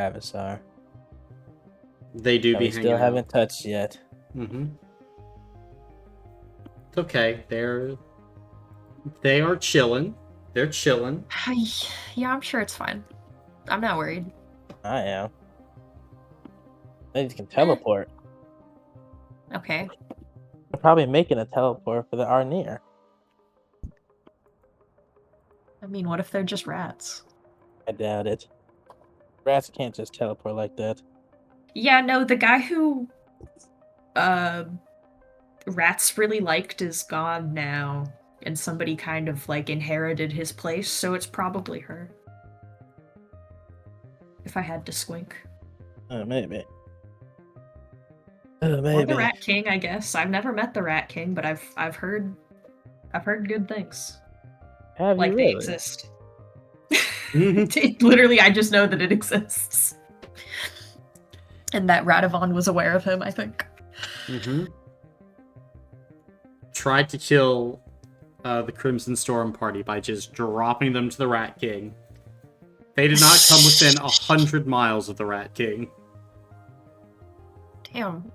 Avatar. They do That be we hanging still out. haven't touched yet. Mm-hmm. It's okay. They are chilling. They're chilling. Yeah, I'm sure it's fine. I'm not worried. I am. They can teleport. Okay. They're probably making a teleport for the Arnir. I mean, what if they're just rats? I doubt it. Rats can't just teleport like that. Yeah, no, the guy who rats really liked is gone now, and somebody kind of like inherited his place, so it's probably her. If I had to squink. Maybe. Or Maybe. the Rat King, I guess. I've never met the Rat King, but I've heard good things. Have Like you they really? exist. Literally, I just know that it exists. And that Radovon was aware of him, I think. Mm-hmm. Tried to kill the Crimson Storm party by just dropping them to the Rat King. They did not come within 100 miles of the Rat King. Damn.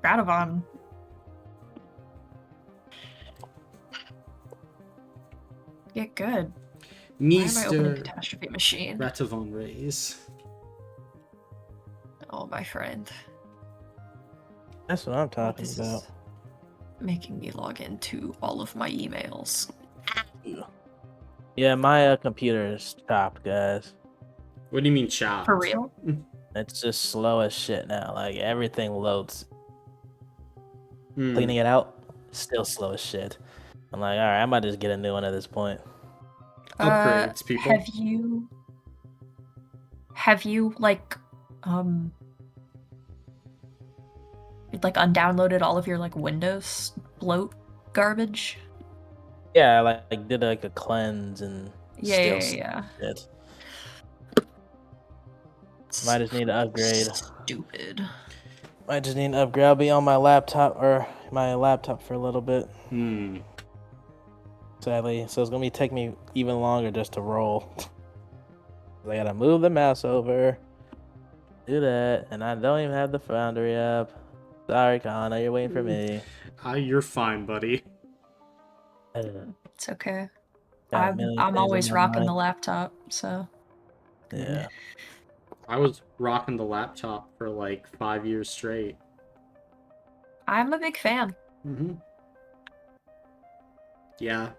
Radovon. Get good. Why am I opening Mr. Catastrophe Machine? Ratavon Rays. Oh, my friend. That's what I'm talking This about. is making me log into all of my emails. Yeah, my computer is chopped, guys. What do you mean chopped? For real? It's just slow as shit now. Like, everything loads. Hmm. Cleaning it out, still slow as shit. I'm like, alright, I might just get a new one at this point. Upgrades, people. Have you like undownloaded all of your like Windows bloat garbage? Yeah, I like did like a cleanse and Yeah. shit. Might just need to upgrade. Stupid. Might just need an upgrade. I'll be on my laptop for a little bit. Sadly, so it's gonna be take me even longer just to roll. I gotta move the mouse over, do that, and I don't even have the Foundry up. Sorry, Kana, you're waiting for me. You're fine, buddy. It's okay. Got a I'm million things always on my rocking mind. the laptop, so Yeah. I was rocking the laptop for like 5 years straight. I'm a big fan. Mm-hmm. Yeah.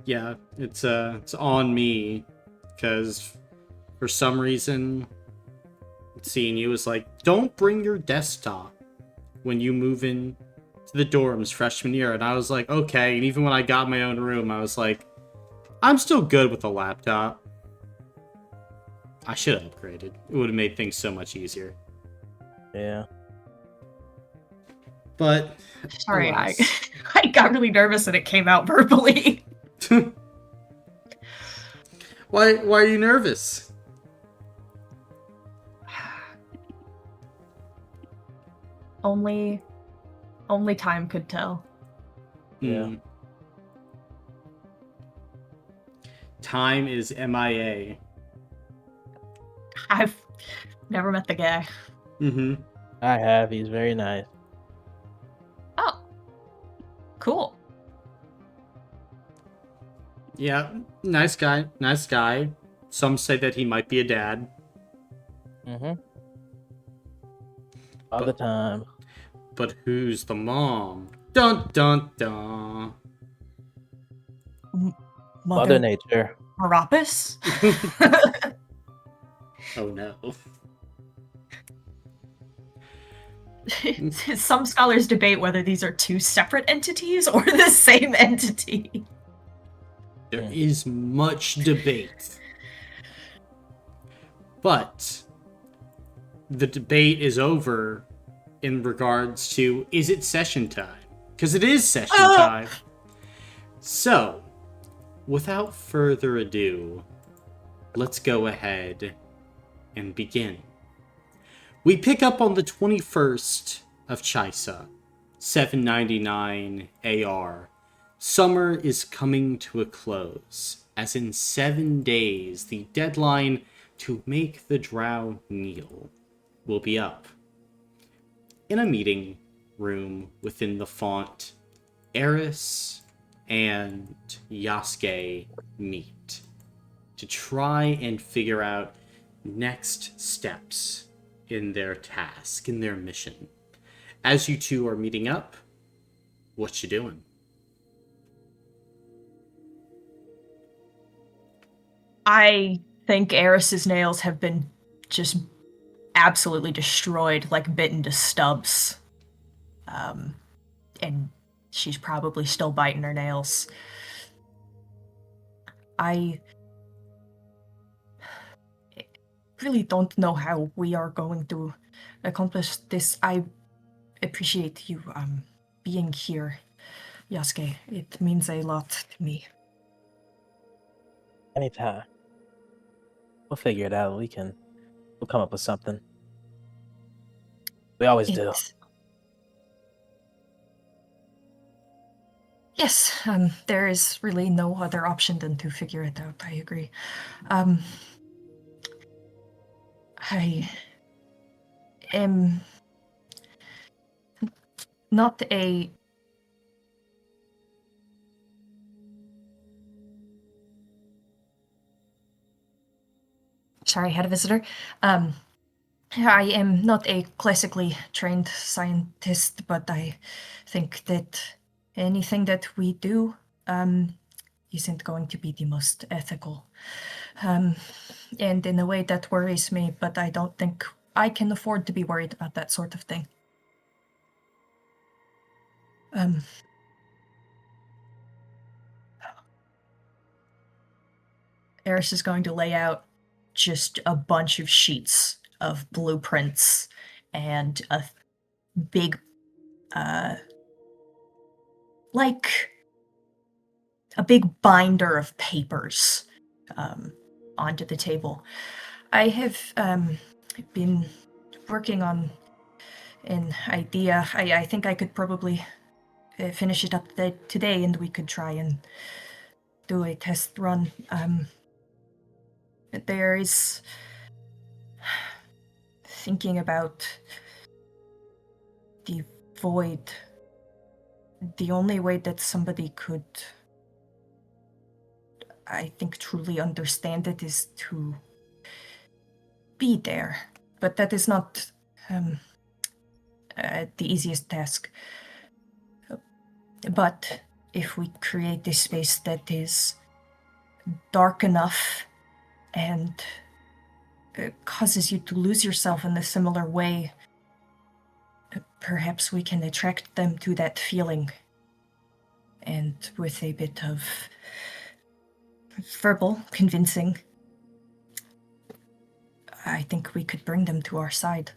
Yeah, it's on me, because for some reason, seeing you was like, don't bring your desktop when you move in to the dorms freshman year, and I was like, okay, and even when I got my own room, I was like, I'm still good with a laptop. I should have upgraded. It would have made things so much easier. Yeah. But Sorry, alas. I got really nervous and it came out verbally. Why are you nervous? Only time could tell. Yeah. Time is MIA. I've never met the guy. Mm-hmm. I have. He's very nice. Oh. Cool. Yeah, nice guy. Nice guy. Some say that he might be a dad. Mm-hmm. All the time. But who's the mom? Dun dun dun. Mother Nature. Meropis? Oh no. Some scholars debate whether these are two separate entities or the same entity. There is much debate. But the debate is over in regards to, is it session time? Because it is session time. So, without further ado, let's go ahead and begin. We pick up on the 21st of Chisa, 799 AR. Summer is coming to a close. as in 7 days, the deadline to make the Drow kneel will be up. In a meeting room within the font, Eris and Yasuke meet to try and figure out next steps in their task, in their mission. As you two are meeting up, what you doing? I think Eris's nails have been just absolutely destroyed, like bitten to stubs. And she's probably still biting her nails. I really don't know how we are going to accomplish this. I appreciate you being here, Yasuke. It means a lot to me. Anytime. We'll figure it out. We'll come up with something. We always do. Yes, there is really no other option than to figure it out. I agree. I am not a... Sorry, I had a visitor. I am not a classically trained scientist, but I think that anything that we do isn't going to be the most ethical. And in a way that worries me, but I don't think I can afford to be worried about that sort of thing. Eris is going to lay out just a bunch of sheets of blueprints and a big, like a big binder of papers onto the table. I have been working on an idea. I think I could probably finish it up today, and we could try and do a test run. There is thinking about the void. The only way that somebody could, I think, truly understand it is to be there. But that is not the easiest task. But if we create a space that is dark enough and causes you to lose yourself in a similar way, perhaps we can attract them to that feeling. And with a bit of verbal convincing, I think we could bring them to our side.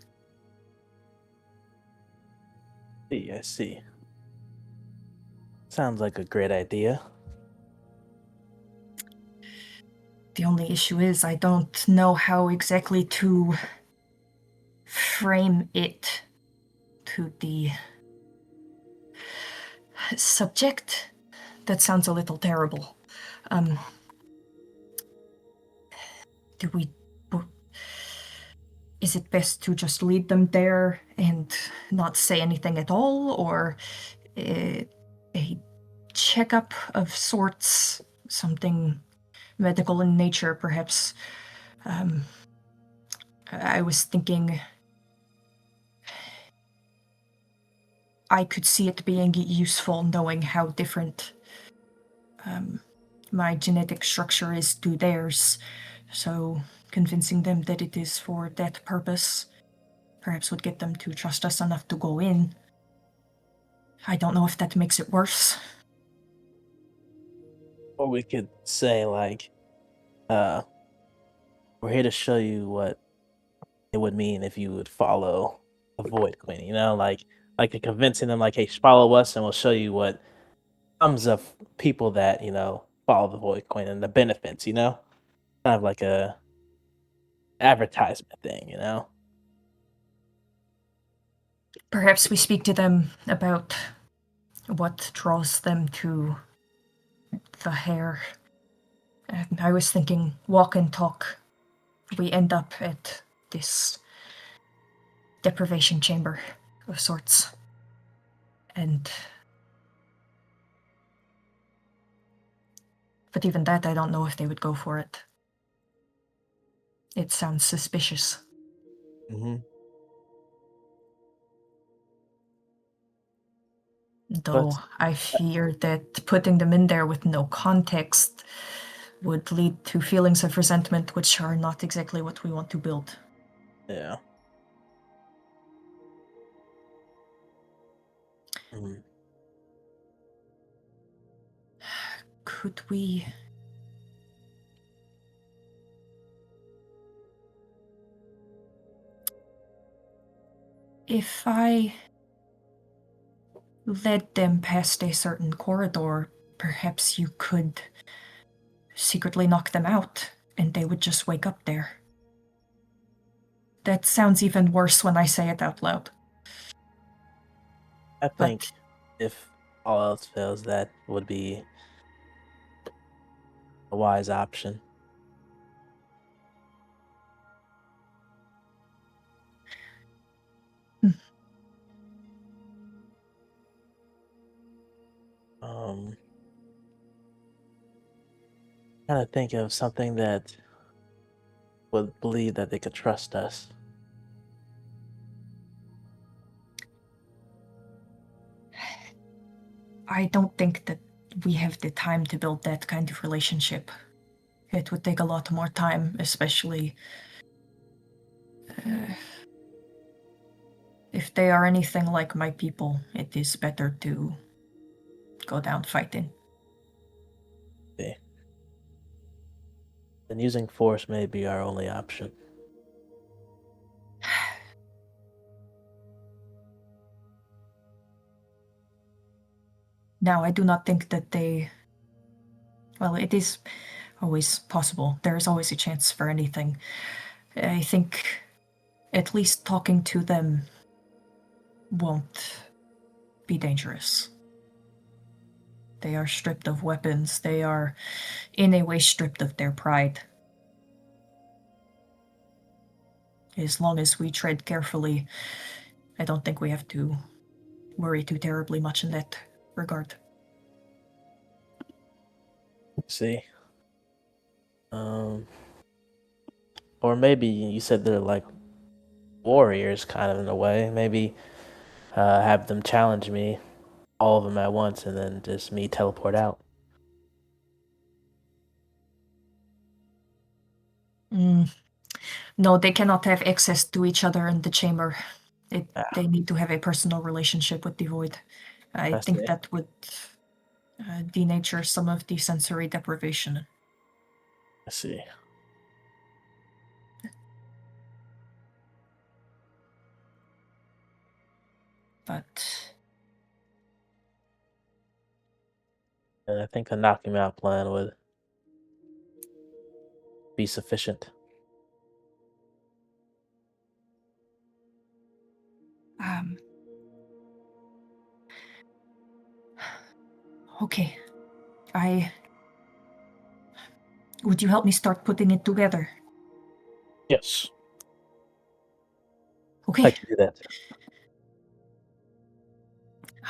I see. Sounds like a great idea. The only issue is I don't know how exactly to frame it to the subject. That sounds a little terrible. Is it best to just lead them there and not say anything at all, or a checkup of sorts, something medical in nature, perhaps? I was thinking I could see it being useful knowing how different my genetic structure is to theirs, so convincing them that it is for that purpose perhaps would get them to trust us enough to go in. I don't know if that makes it worse. Or we could say, like, we're here to show you what it would mean if you would follow the Void Queen, you know? Like convincing them, like, hey, follow us and we'll show you what comes of people that, follow the Void Queen and the benefits, Kind of like a advertisement thing, Perhaps we speak to them about what draws them to Vhaer. And I was thinking walk and talk. We end up at this deprivation chamber of sorts. But even that, I don't know if they would go for it. It sounds suspicious. Mm-hmm. Though I fear that putting them in there with no context would lead to feelings of resentment, which are not exactly what we want to build. Yeah. Mm. Could we... If I led them past a certain corridor, perhaps you could secretly knock them out, and they would just wake up there. That sounds even worse when I say it out loud. I think if all else fails, that would be a wise option. Trying to think of something that would believe that they could trust us. I don't think that we have the time to build that kind of relationship. It would take a lot more time, especially if they are anything like my people. It is better to go down fighting. Okay. Then using force may be our only option. Now, I do not think that they... Well, it is always possible. There is always a chance for anything. I think at least talking to them won't be dangerous. They are stripped of weapons. They are, in a way, stripped of their pride. As long as we tread carefully, I don't think we have to worry too terribly much in that regard. See. Or maybe you said they're like warriors, kind of in a way. Maybe have them challenge me, all of them at once, and then just me teleport out. No, they cannot have access to each other in the chamber. They Ah, need to have a personal relationship with the void. I I think see. that would denature some of the sensory deprivation. I see. But And I think a knock him out plan would be sufficient. okay. Would you help me start putting it together? Yes, I Okay. can do that.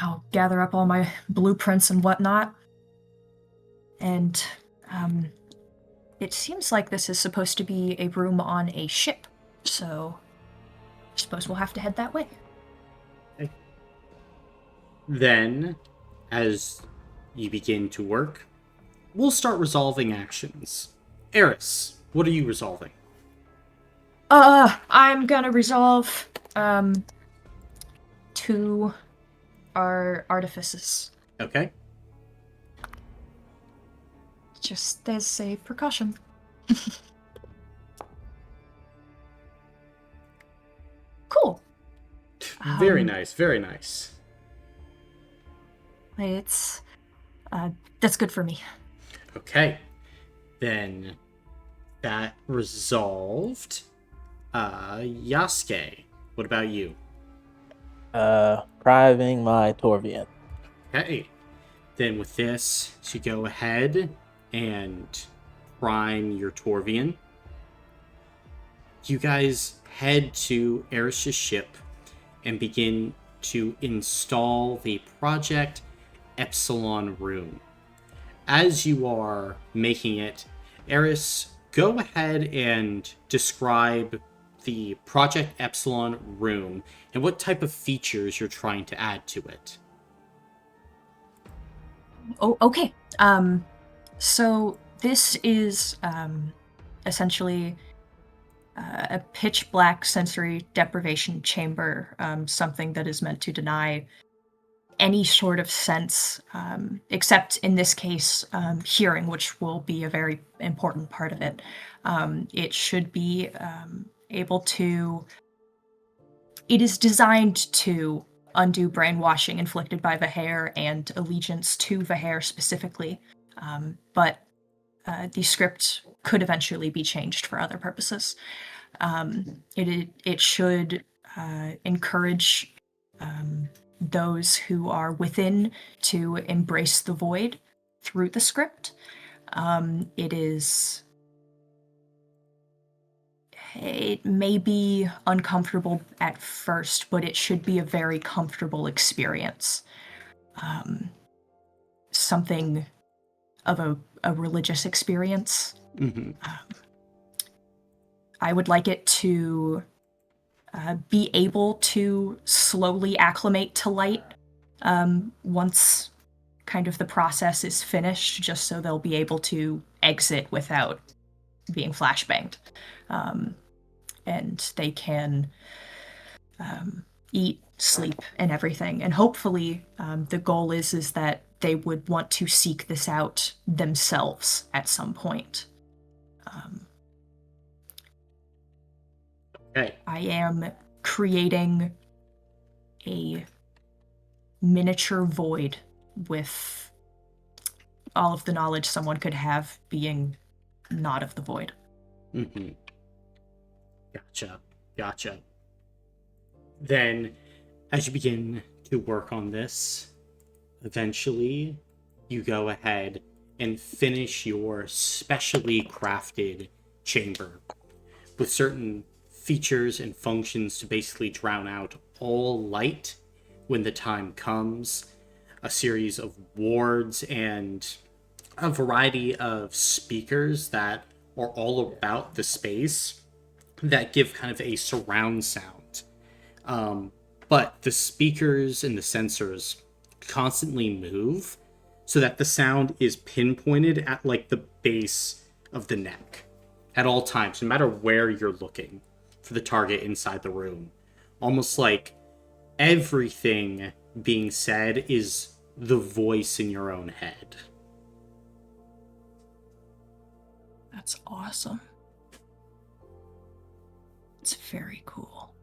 I'll gather up all my blueprints and whatnot. And it seems like this is supposed to be a room on a ship. So I suppose we'll have to head that way. Then, as you begin to work, we'll start resolving actions. Eris, what are you resolving? I'm gonna resolve two our artifices. Okay. Just as a precaution. Cool. Very nice, very nice. It's that's good for me. Okay. Then that resolved. Yasuke, what about you? Priving my Torvian. Okay. Then with this, you go ahead and prime your Torvian, you guys head to Eris's ship and begin to install the Project Epsilon room. As you are making it, Eris, go ahead and describe the Project Epsilon room and what type of features you're trying to add to it. Oh, okay. So this is essentially a pitch black sensory deprivation chamber, something that is meant to deny any sort of sense, except in this case, hearing, which will be a very important part of it. It should be able to. It is designed to undo brainwashing inflicted by Vhaer and allegiance to Vhaer specifically, but the script could eventually be changed for other purposes. It should encourage those who are within to embrace the void through the script. It may be uncomfortable at first, but it should be a very comfortable experience. Something of a religious experience. Mm-hmm. I would like it to be able to slowly acclimate to light once kind of the process is finished, just so they'll be able to exit without being flashbanged. And they can eat, sleep, and everything. And hopefully the goal is that they would want to seek this out themselves at some point. Okay. I am creating a miniature void with all of the knowledge someone could have being not of the void. Mm-hmm. Gotcha. Then, as you begin to work on this, eventually you go ahead and finish your specially crafted chamber with certain features and functions to basically drown out all light when the time comes, a series of wards and a variety of speakers that are all about the space that give kind of a surround sound. But the speakers and the sensors constantly move so that the sound is pinpointed at like the base of the neck at all times, no matter where you're looking for the target inside the room. Almost like everything being said is the voice in your own head. That's awesome. It's very cool.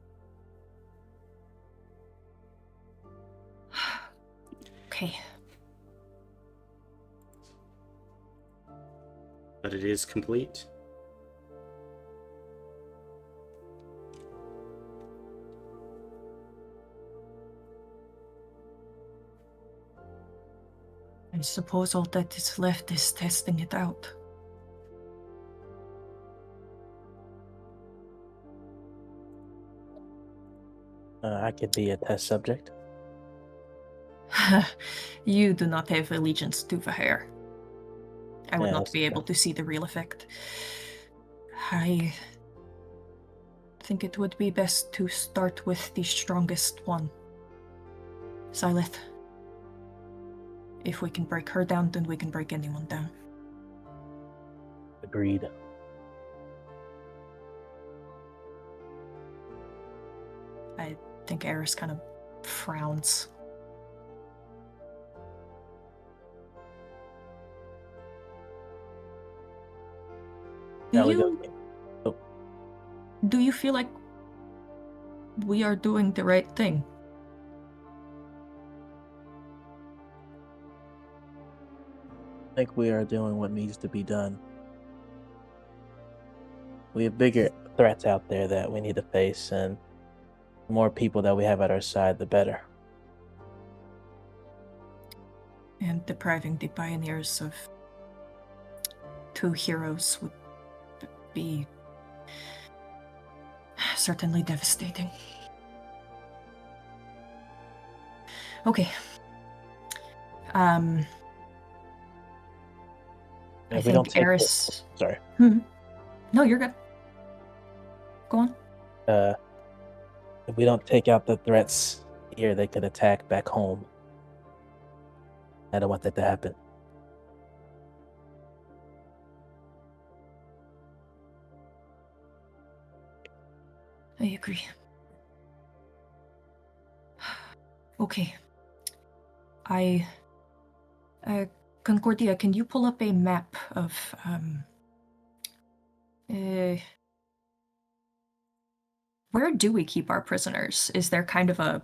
Okay. But it is complete. I suppose all that is left is testing it out. I could be a test subject. You do not have allegiance to Vhaer. I would Yeah, not that's be able okay. to see the real effect. I think it would be best to start with the strongest one. Xylith. If we can break her down, then we can break anyone down. Agreed. I think Eris kind of frowns. Now we go. Oh, Do you feel like we are doing the right thing? I think we are doing what needs to be done. We have bigger threats out there that we need to face, and the more people that we have at our side, the better. And depriving the pioneers of Sifu heroes would be certainly devastating. Okay. I If we don't think take Eris... sorry. No, you're good. Go on. If we don't take out the threats here, they could attack back home. I don't want that to happen. I agree. Okay. Concordia, can you pull up a map of, where do we keep our prisoners? Is there kind of a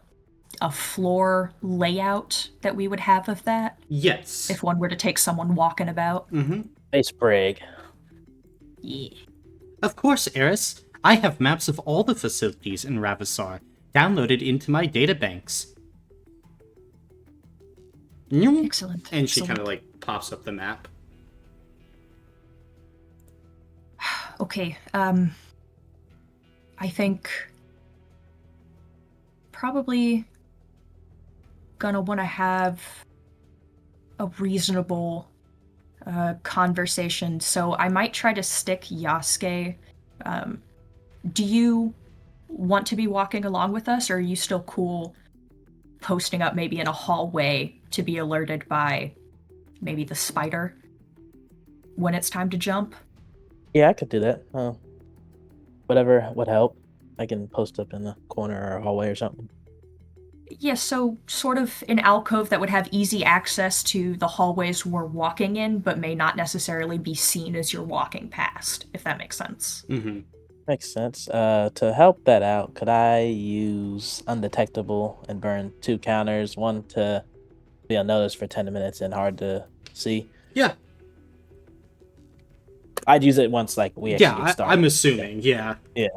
floor layout that we would have of that? Yes. If one were to take someone walking about? Mm-hmm. Hey, Sprague. Yeah. Of course, Eris. I have maps of all the facilities in Ravissar downloaded into my databanks. Excellent. And she Excellent. kind of like pops up the map. Okay, I think probably gonna want to have a reasonable conversation, so I might try to stick Yasuke. Do you want to be walking along with us, or are you still cool posting up maybe in a hallway to be alerted by maybe the spider when it's time to jump? Yeah, I could do that. Whatever would help. I can post up in the corner or hallway or something. Yeah, so sort of an alcove that would have easy access to the hallways we're walking in, but may not necessarily be seen as you're walking past, if that makes sense. Mm-hmm. Makes sense. To help that out, could I use undetectable and burn 2 counters? One to be unnoticed for 10 minutes and hard to see. Yeah. I'd use it once like we actually get started. I'm assuming. Yeah. Yeah.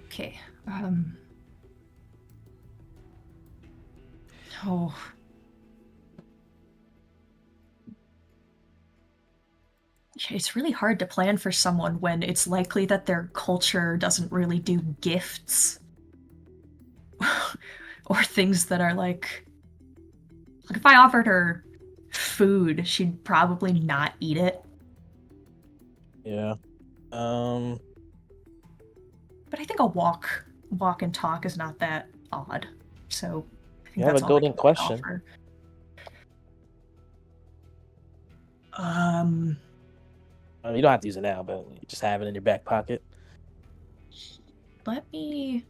Okay. Oh. It's really hard to plan for someone when it's likely that their culture doesn't really do gifts. Or things that are like if I offered her food, she'd probably not eat it. Yeah. But I think a walk and talk is not that odd. So I think You have that's a all golden I can question. Offer. You don't have to use it now, but you just have it in your back pocket. Let me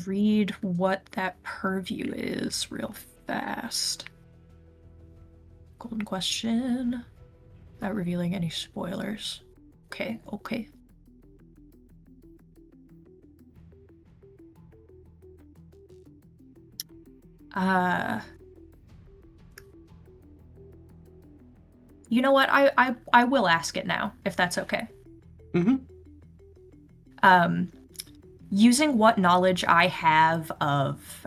read what that purview is real fast. Golden question. Not revealing any spoilers. Okay. You know what? I will ask it now, if that's okay. Mm-hmm. Using what knowledge I have of,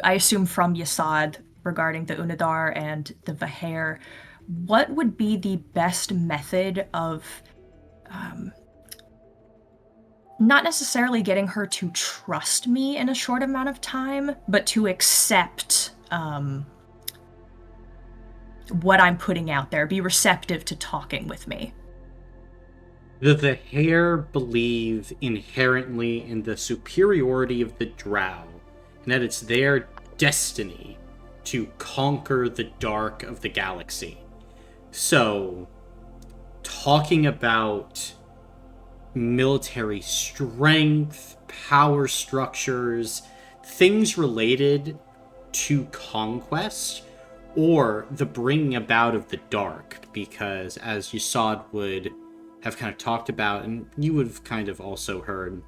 I assume from Yasad regarding the Unadar and the Vhaer, what would be the best method of, not necessarily getting her to trust me in a short amount of time, but to accept, what I'm putting out there, be receptive to talking with me? The Vhaer believe inherently in the superiority of the Drow, and that it's their destiny to conquer the dark of the galaxy. So, talking about military strength, power structures, things related to conquest, or the bringing about of the dark, because as Yasad would have kind of talked about, and you would have kind of also heard,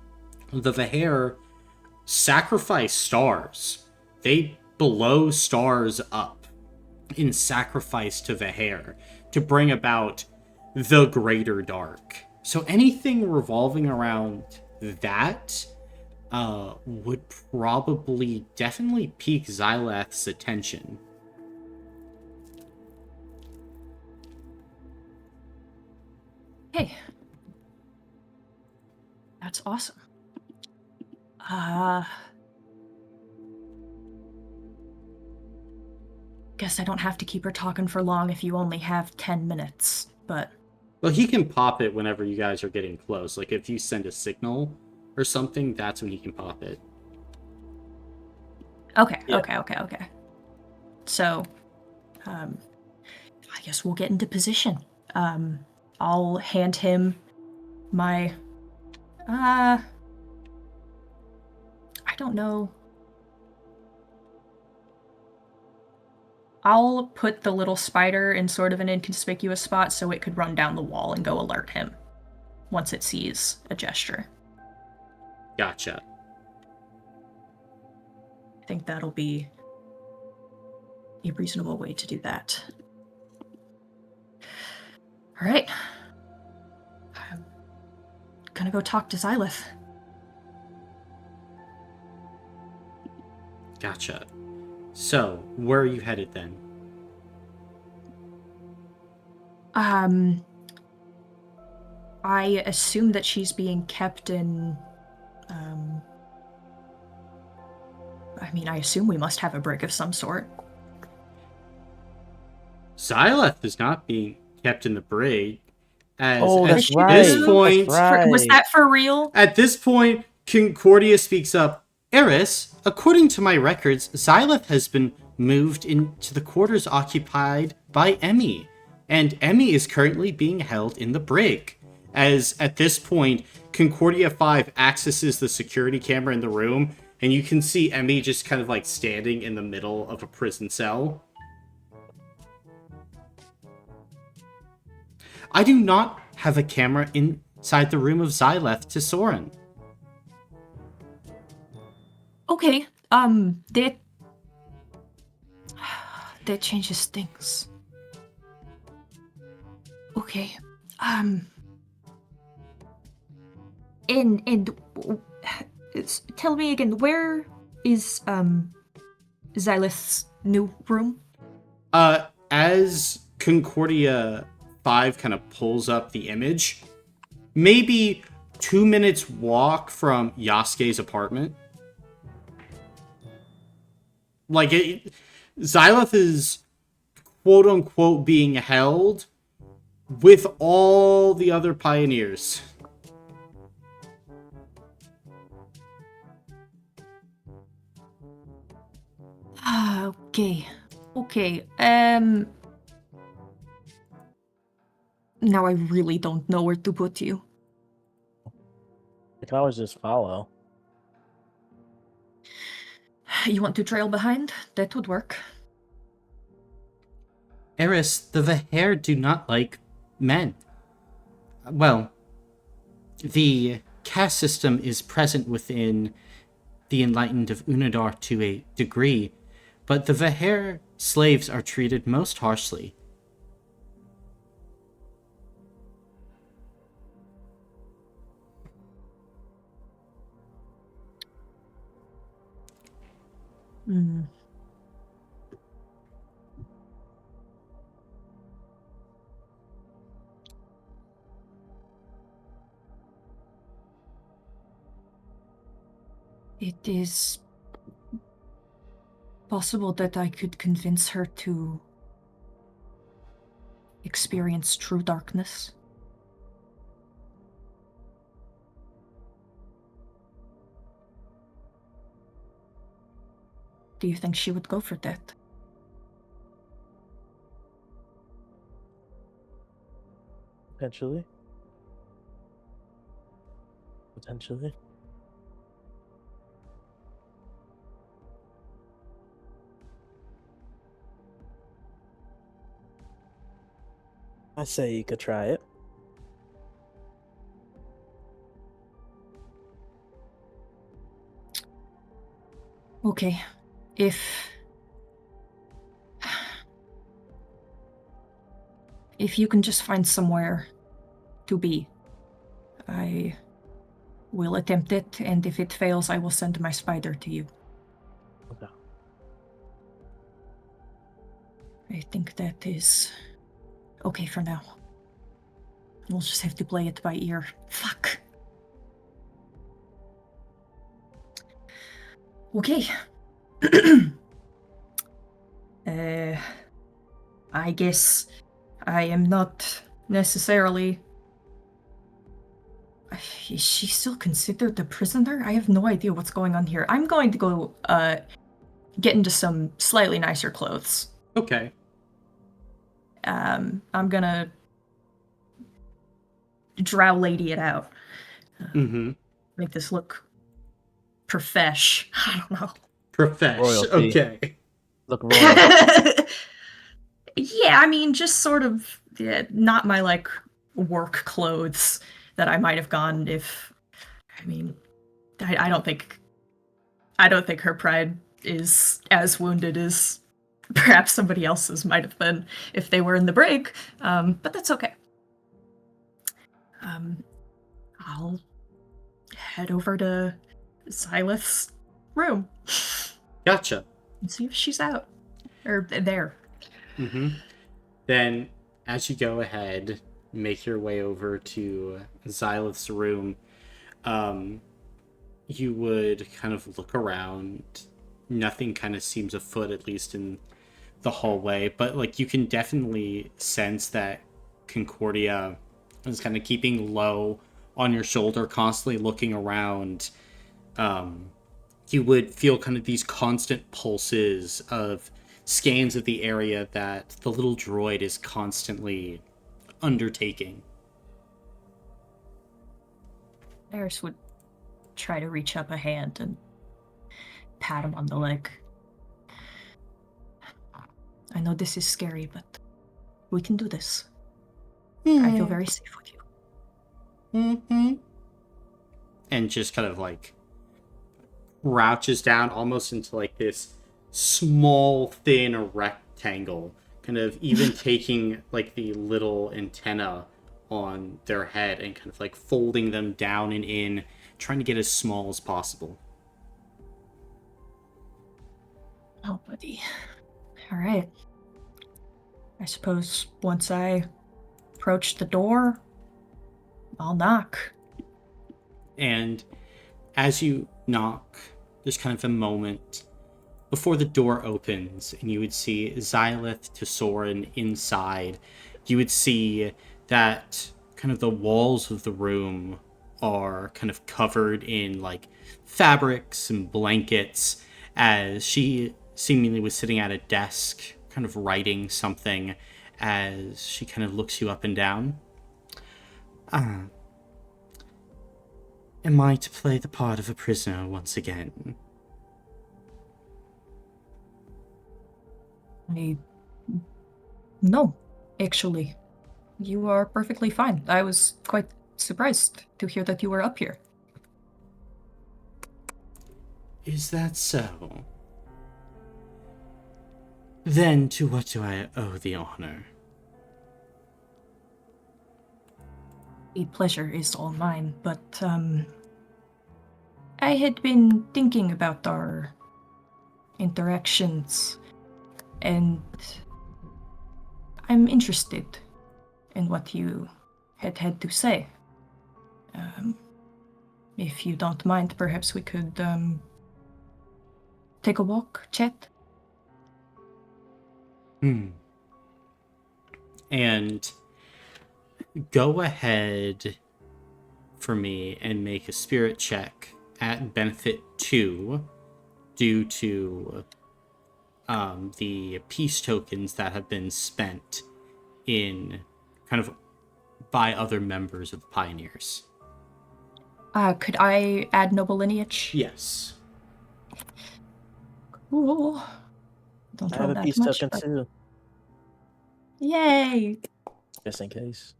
the Vhaer sacrifice stars. They blow stars up in sacrifice to Vhaer to bring about the greater dark. So anything revolving around that, would probably definitely pique Xylath's attention. Hey. That's awesome. Guess I don't have to keep her talking for long if you only have 10 minutes, but... Well, he can pop it whenever you guys are getting close. Like, if you send a signal or something, that's when he can pop it. Okay, Yeah. okay. So, I guess we'll get into position. I'll hand him my... I don't know. I'll put the little spider in sort of an inconspicuous spot so it could run down the wall and go alert him once it sees a gesture. Gotcha. I think that'll be a reasonable way to do that. All right. I'm gonna go talk to Xylith. Gotcha. So, where are you headed then? I assume that she's being kept in, I assume we must have a brig of some sort. Xylath is not being kept in the brig. As Oh, at that's she right. this point, That's right. Was that for real? At this point, Concordia speaks up. Eris, according to my records, Xylath has been moved into the quarters occupied by Emmy, and Emmy is currently being held in the brig. As at this point, Concordia 5 accesses the security camera in the room, and you can see Emmy just kind of like standing in the middle of a prison cell. I do not have a camera inside the room of Xylath to Soren. Okay, that changes things. Okay, and tell me again, where is, Xylith's new room? As Concordia 5 kind of pulls up the image, maybe 2 minutes walk from Yasuke's apartment. Like, Xylath is quote-unquote being held with all the other pioneers. Okay. Now I really don't know where to put you. You can always just follow. You want to trail behind? That would work. Eris, the Vhaer do not like men. Well, the caste system is present within the enlightened of Unadar to a degree, but the Vhaer slaves are treated most harshly. It is possible that I could convince her to experience true darkness. Do you think she would go for that? Potentially. I say you could try it. Okay. If you can just find somewhere to be, I We'll attempt it, and if it fails, I will send my spider to you. Okay. I think that is okay for now. We'll just have to play it by ear. Fuck. Okay. I guess I am not necessarily... Is she still considered a prisoner? I have no idea what's going on here. I'm going to go get into some slightly nicer clothes. Okay. I'm gonna drow lady it out. Mm-hmm. Make this look profesh. I don't know. Profesh. Royalty. Okay. Look royal. Yeah, I mean, just sort of not my like work clothes that I might have gone if. I mean, I don't think her pride is as wounded as perhaps somebody else's might have been if they were in the brig. But that's okay. I'll head over to Xylith's room. Gotcha. And see if she's out. Or there. Mm-hmm. Then, as you go ahead, make your way over to Xylith's room, you would kind of look around. Nothing kind of seems afoot, at least in the hallway, but like you can definitely sense that Concordia is kind of keeping low on your shoulder, constantly looking around. You would feel kind of these constant pulses of scans of the area that the little droid is constantly undertaking. Eris would try to reach up a hand and pat him on the leg. I know this is scary, but we can do this. I feel very safe with you. Mm-hmm. And just kind of like crouches down almost into like this small, thin rectangle, kind of even taking like the little antenna on their head and kind of like folding them down and in, trying to get as small as possible. Oh, buddy. All right. I suppose once I approach the door, I'll knock. And as you knock, there's kind of a moment before the door opens and you would see Xylith to Soren inside. You would see that kind of the walls of the room are kind of covered in like fabrics and blankets, as she seemingly was sitting at a desk kind of writing something, as she kind of looks you up and down. Am I to play the part of a prisoner once again? No, actually. You are perfectly fine. I was quite surprised to hear that you were up here. Is that so? Then to what do I owe the honor? The pleasure is all mine, but, I had been thinking about our interactions, and I'm interested in what you had to say. If you don't mind, perhaps we could, take a walk, chat? And go ahead for me and make a spirit check at benefit 2 due to the peace tokens that have been spent in kind of by other members of the Pioneers. Could I add noble lineage? Yes. Cool. Don't I roll have a that peace much, token but... too, Yay! just in case.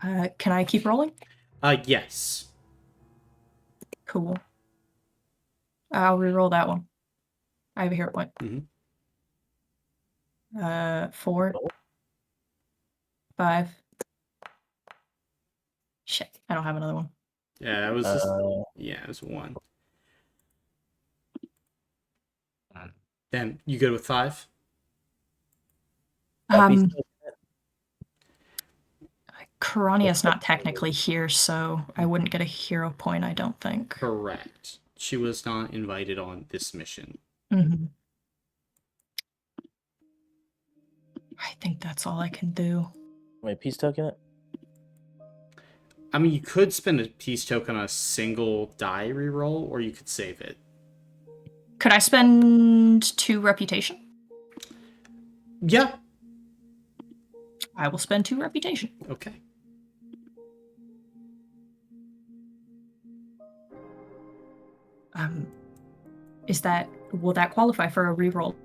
Can I keep rolling? Yes. Cool. I'll reroll that one. I have a hero point. 4, 5. Shit, I don't have another one. Yeah, it was just... Uh, Yeah, it was 1. Then, you good with 5? Um, Karania's not technically here, so I wouldn't get a hero point, I don't think. Correct. She was not invited on this mission. Mm-hmm. I think that's all I can do. wait, peace token it? I mean, you could spend a peace token on a single die reroll, or you could save it. Could I spend 2 reputation? Yeah. I will spend 2 reputation. Okay. Will that qualify for a reroll?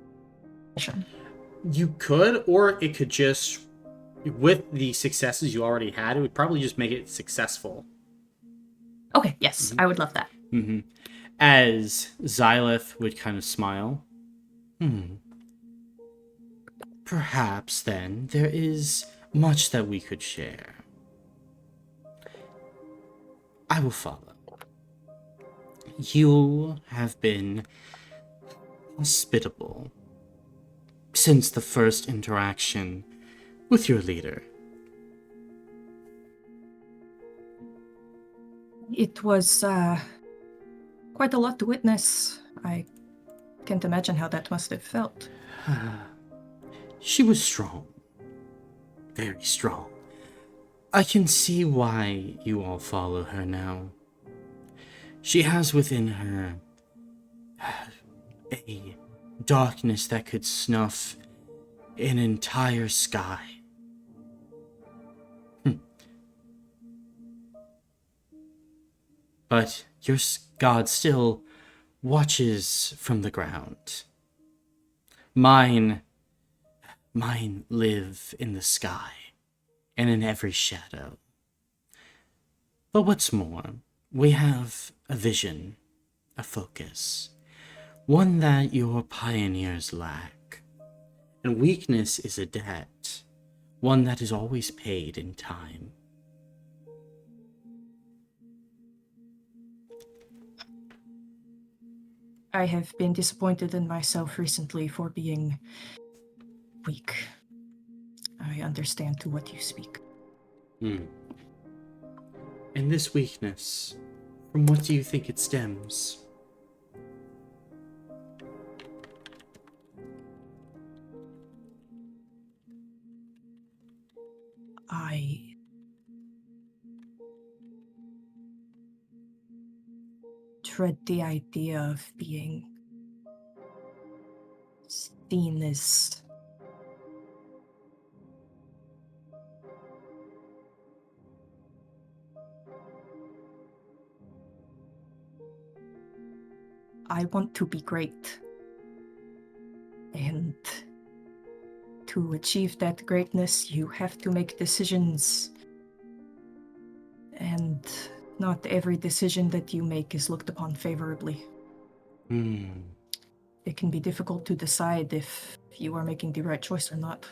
You could, or it could just, with the successes you already had, it would probably just make it successful. Okay, yes, I would love that. Mm-hmm. As Xylith would kind of smile. Perhaps, then, there is much that we could share. I will follow. You have been hospitable since the first interaction with your leader. It was quite a lot to witness. I can't imagine how that must have felt. She was strong. Very strong. I can see why you all follow her now. She has within her a darkness that could snuff an entire sky. But your god still watches from the ground. Mine live in the sky and in every shadow. But what's more, we have a vision, a focus, one that your pioneers lack. And weakness is a debt, one that is always paid in time. I have been disappointed in myself recently for being weak. I understand to what you speak. And this weakness, from what do you think it stems? I dread the idea of being seen as I want to be great. And to achieve that greatness, you have to make decisions. And not every decision that you make is looked upon favorably. It can be difficult to decide if you are making the right choice or not.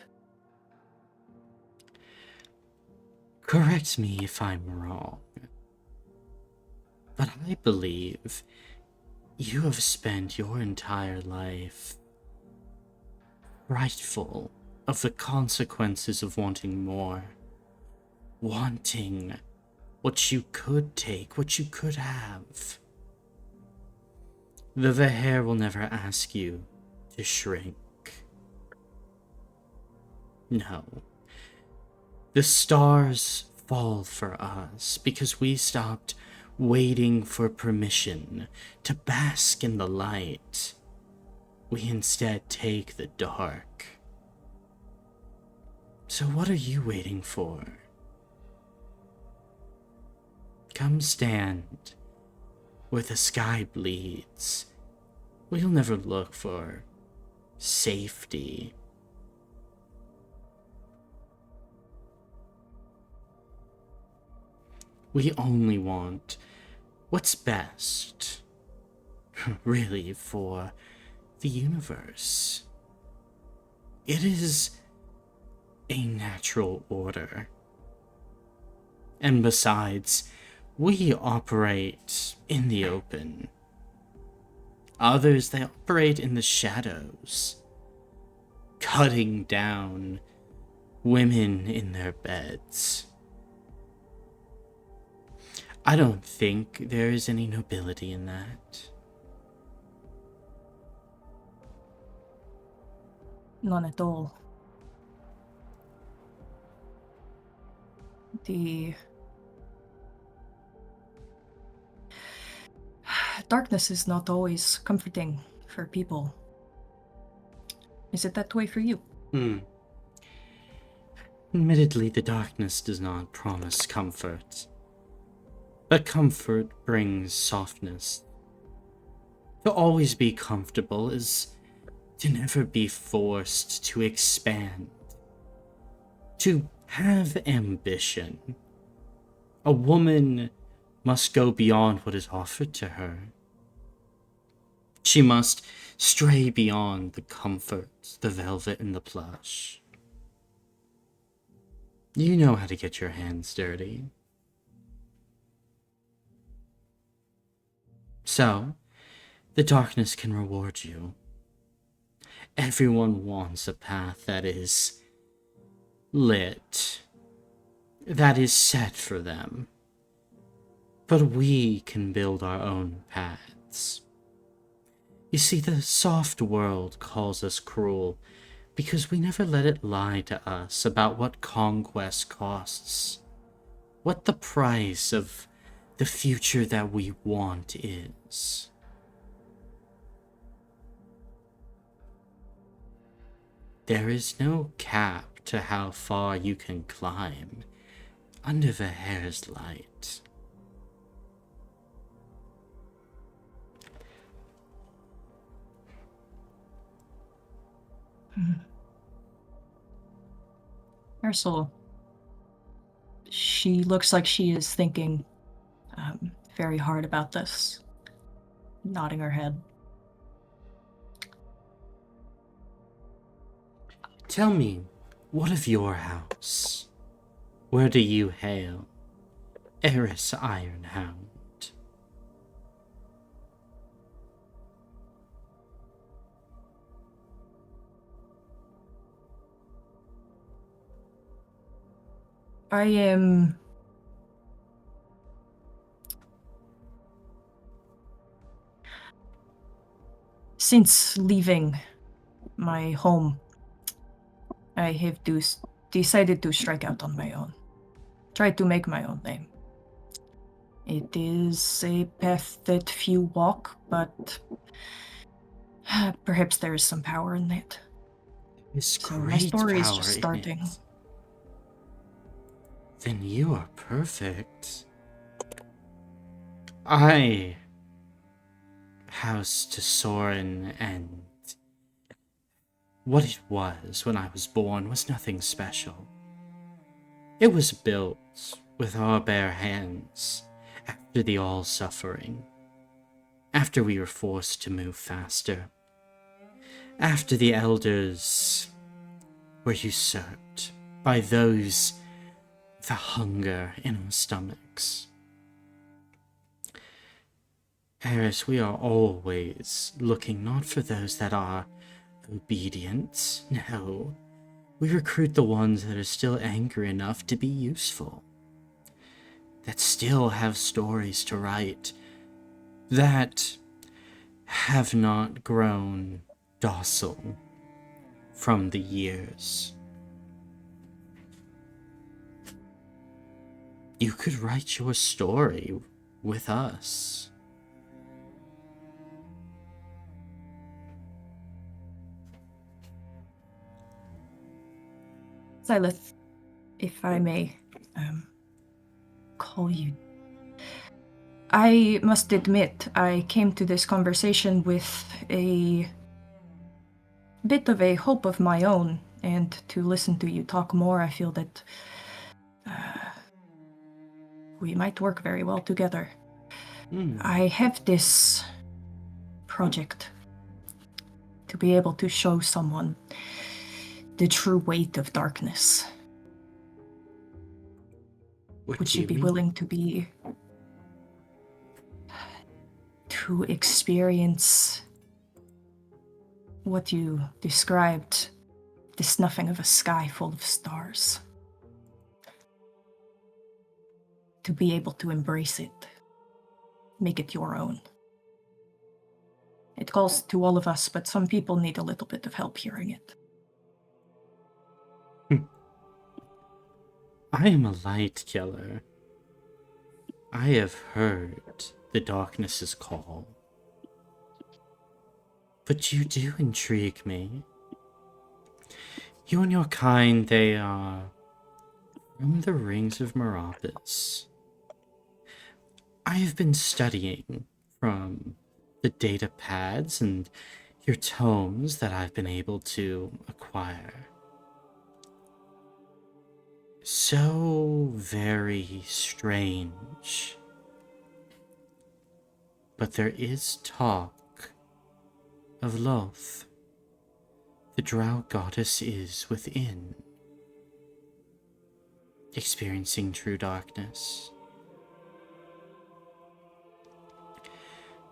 Correct me if I'm wrong, but I believe you have spent your entire life rightful of the consequences of wanting more, wanting what you could take, what you could have. The Vhaer will never ask you to shrink. No. The stars fall for us because we stopped waiting for permission to bask in the light. We instead take the dark. So what are you waiting for? Come stand where the sky bleeds. We'll never look for safety. We only want what's best, really, for the universe. It is a natural order. And besides, We operate in the open. Others, they operate in the shadows, cutting down women in their beds. I don't think there is any nobility in that. None at all. The darkness is not always comforting for people. Is it that way for you? Admittedly, the darkness does not promise comfort. But comfort brings softness. To always be comfortable is to never be forced to expand. To have ambition. A woman must go beyond what is offered to her. She must stray beyond the comfort, the velvet, and the plush. You know how to get your hands dirty. So, the darkness can reward you. Everyone wants a path that is lit, that is set for them. But we can build our own paths. You see, the soft world calls us cruel because we never let it lie to us about what conquest costs, what the price of the future that we want is. There is no cap to how far you can climb under Vhaer's light. Ursula. She looks like she is thinking very hard about this, nodding her head. Tell me, what of your house? Where do you hail? Eris Ironhound. I am since leaving my home, I have decided to strike out on my own. Try to make my own name. It is a path that few walk, but perhaps there is some power in it. There's So my great story is power just in starting. it. Then you are perfect. I house to Soren, and what it was when I was born was nothing special. It was built with our bare hands after the all-suffering, after we were forced to move faster, after the elders were usurped by those with a hunger in our stomachs. Eris, we are always looking not for those that are obedient, no. We recruit the ones that are still angry enough to be useful, that still have stories to write, that have not grown docile from the years. You could write your story with us. Xylith, if I may call you. I must admit, I came to this conversation with a bit of a hope of my own, and to listen to you talk more, I feel that we might work very well together. I have this project to be able to show someone the true weight of darkness. What Would do you you be mean? willing to be to experience what you described, the snuffing of a sky full of stars. To be able to embrace it, make it your own. It calls to all of us, but some people need a little bit of help hearing it. I am a light killer. I have heard the darkness's call. But you do intrigue me. You and your kind, they are from the rings of Meropis. I have been studying from the data pads and your tomes that I've been able to acquire. So very strange. But there is talk of Loth. The Drow goddess is within, experiencing true darkness.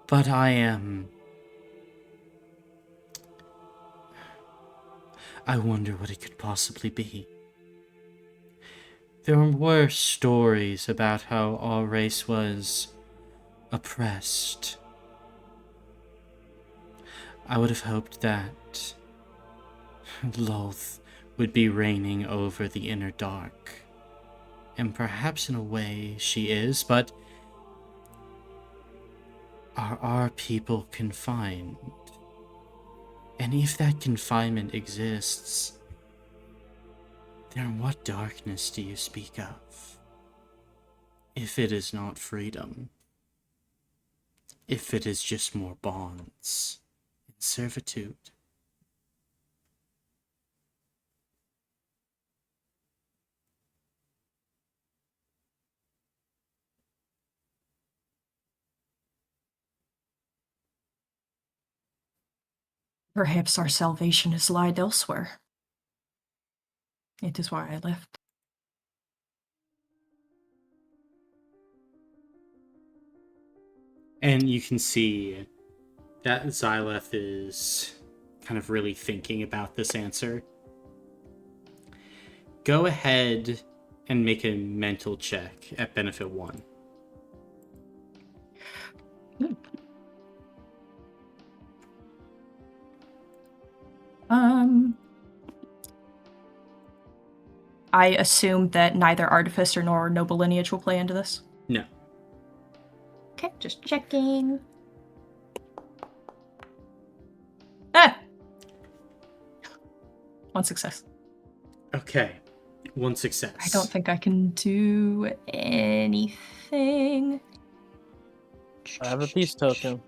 But I wonder what it could possibly be. There were stories about how our race was oppressed. I would have hoped that Loth would be reigning over the inner dark. And perhaps in a way she is, but are our people confined? And if that confinement exists, then what darkness do you speak of? If it is not freedom, if it is just more bonds and servitude. Perhaps our salvation is lied elsewhere. It is why I left. And you can see that Xyleth is kind of really thinking about this answer. Go ahead and make a mental check at benefit 1. I assume that neither Artificer nor Noble Lineage will play into this. No. Okay, just checking. Ah! 1 success. Okay. 1 success. I don't think I can do anything. I have a peace token.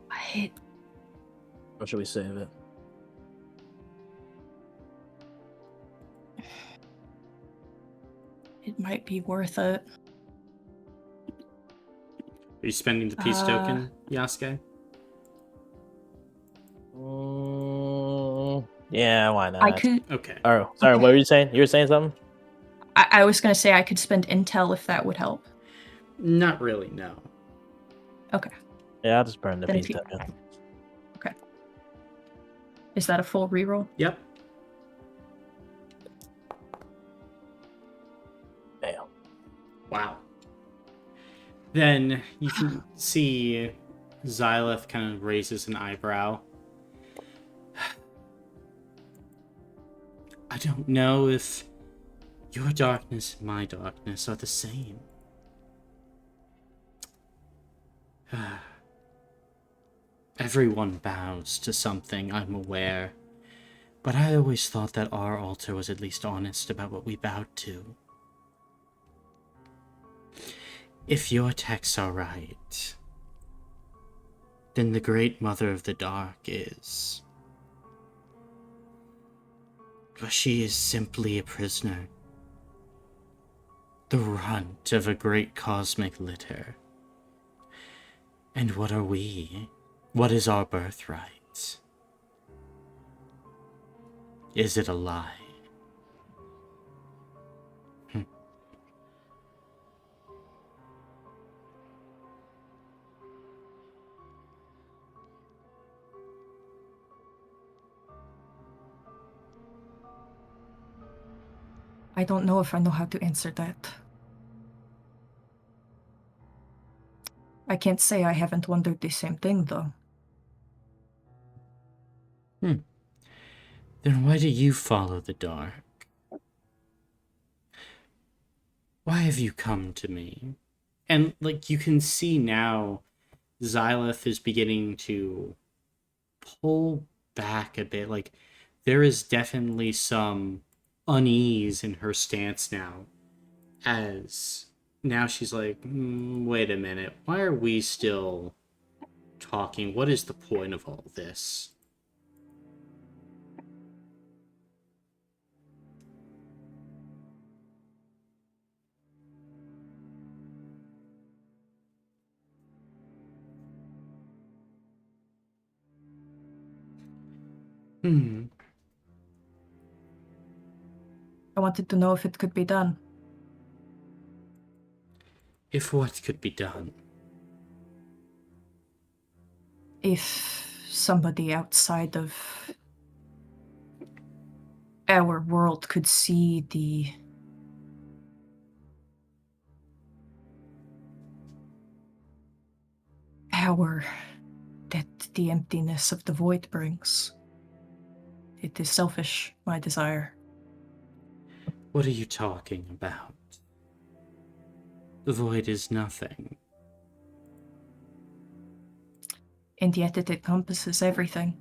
What? Or should we save it? It might be worth it. Are you spending the peace token, Yasuke? Yeah, why not? I could. Okay. Oh, sorry, Okay. what were you saying? You were saying something? I was gonna say I could spend intel if that would help. Not really, no. Okay. Yeah, I'll just burn the Then peace token. Okay. Is that a full reroll? Yep. Damn. Wow. Then you can see Xyleth kind of raises an eyebrow. I don't know if your darkness and my darkness are the same. Everyone bows to something, I'm aware. But I always thought that our altar was at least honest about what we bowed to. If your texts are right, then the Great Mother of the Dark is... Well, she is simply a prisoner. The runt of a great cosmic litter. And what are we? What is our birthright? Is it a lie? I don't know if I know how to answer that. I can't say I haven't wondered the same thing, though. Then why do you follow the dark? Why have you come to me? And, like, you can see now, Xylith is beginning to pull back a bit. Like, there is definitely some unease in her stance now, as now she's like, wait a minute, why are we still talking? What is the point of all this? I wanted to know if it could be done. If what could be done? If somebody outside of our world could see the power that the emptiness of the void brings. It is selfish, my desire. What are you talking about? The void is nothing. And yet it encompasses everything.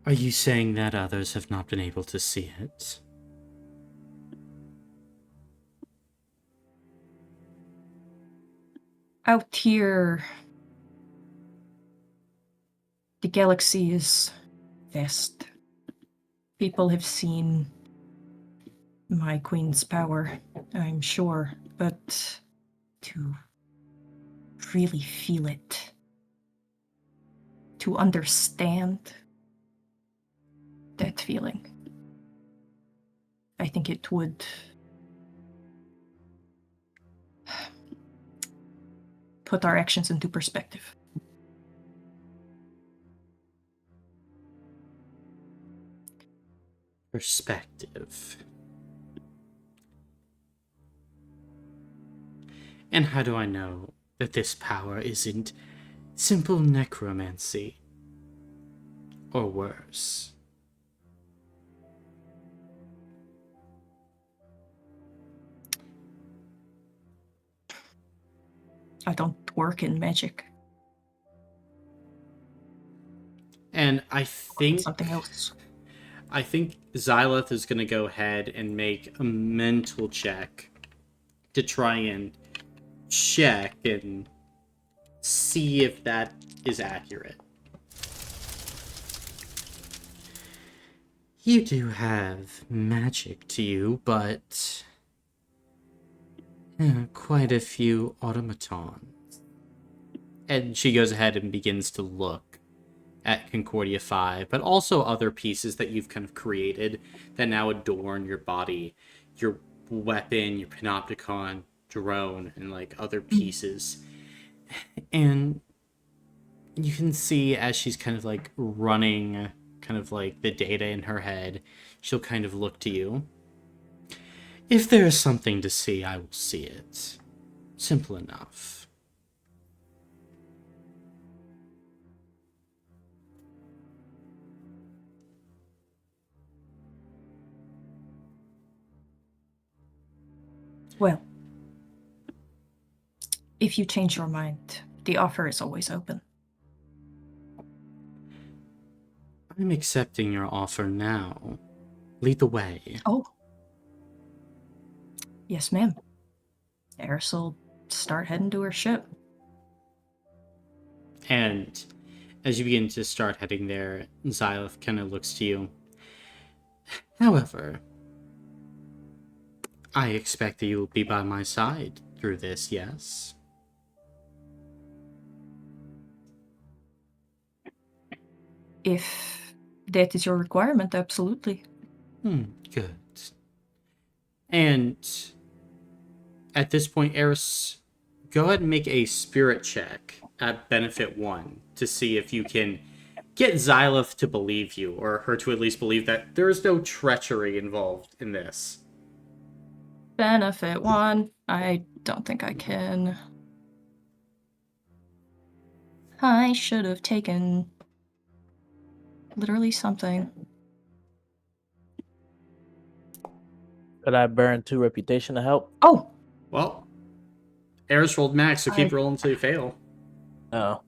Are you saying that others have not been able to see it? Out here, the galaxy is vast. People have seen my queen's power, I'm sure, but to really feel it, to understand that feeling, I think it would put our actions into perspective. Perspective. And how do I know that this power isn't simple necromancy? Or worse? I don't work in magic. And I think Something else. I think Xylith is going to go ahead and make a mental check to try and check and see if that is accurate. You do have magic to you, but quite a few automatons. And she goes ahead and begins to look at Concordia 5, but also other pieces that you've kind of created that now adorn your body, your weapon, your panopticon, drone, and like other pieces. And you can see as she's kind of like running kind of like the data in her head, she'll kind of look to you. If there is something to see, I will see it. Simple enough. Well, if you change your mind, the offer is always open. I'm accepting your offer now. Lead the way. Oh. Yes, ma'am. Eris will start heading to her ship. And as you begin to start heading there, Xylith kind of looks to you. However, I expect that you will be by my side through this, yes? If that is your requirement, absolutely. Good. And at this point, Eris, go ahead and make a spirit check at benefit 1 to see if you can get Xylith to believe you, or her to at least believe that there is no treachery involved in this. Benefit 1. I don't think I can. I should have taken literally something. Could I burn 2 reputation to help? Oh! Well, Eris rolled max, so keep I- rolling until you fail. Oh.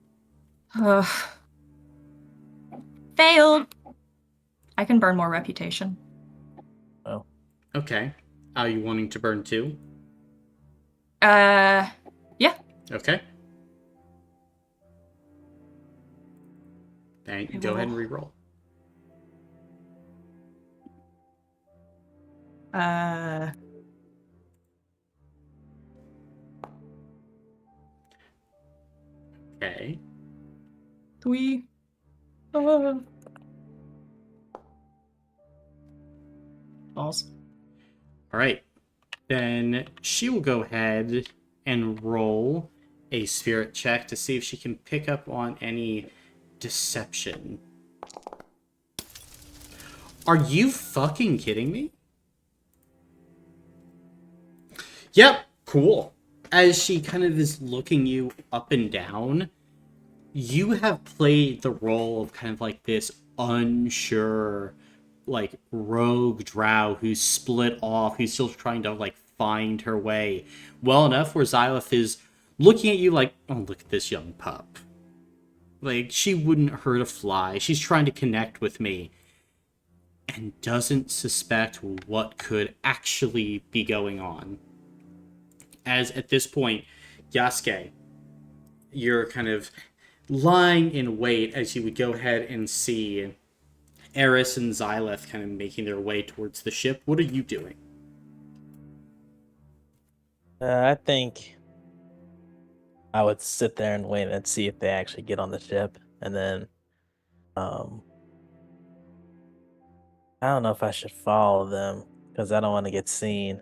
Failed! I can burn more reputation. Oh. Okay. Are you wanting to burn 2? Yeah. Okay. Then go ahead and re-roll. Okay. 3. Balls. All right. Then she will go ahead and roll a spirit check to see if she can pick up on any deception. Are you fucking kidding me? Yep, cool. As she kind of is looking you up and down, you have played the role of kind of like this unsure, like, rogue drow who's split off, who's still trying to, like, find her way well enough where Xylith is looking at you like, oh, look at this young pup. Like, she wouldn't hurt a fly. She's trying to connect with me. And doesn't suspect what could actually be going on. As at this point, Yasuke, you're kind of lying in wait as you would go ahead and see Eris and Xylith kind of making their way towards the ship. What are you doing? I think I would sit there and wait and see if they actually get on the ship, and then, I don't know if I should follow them because I don't want to get seen.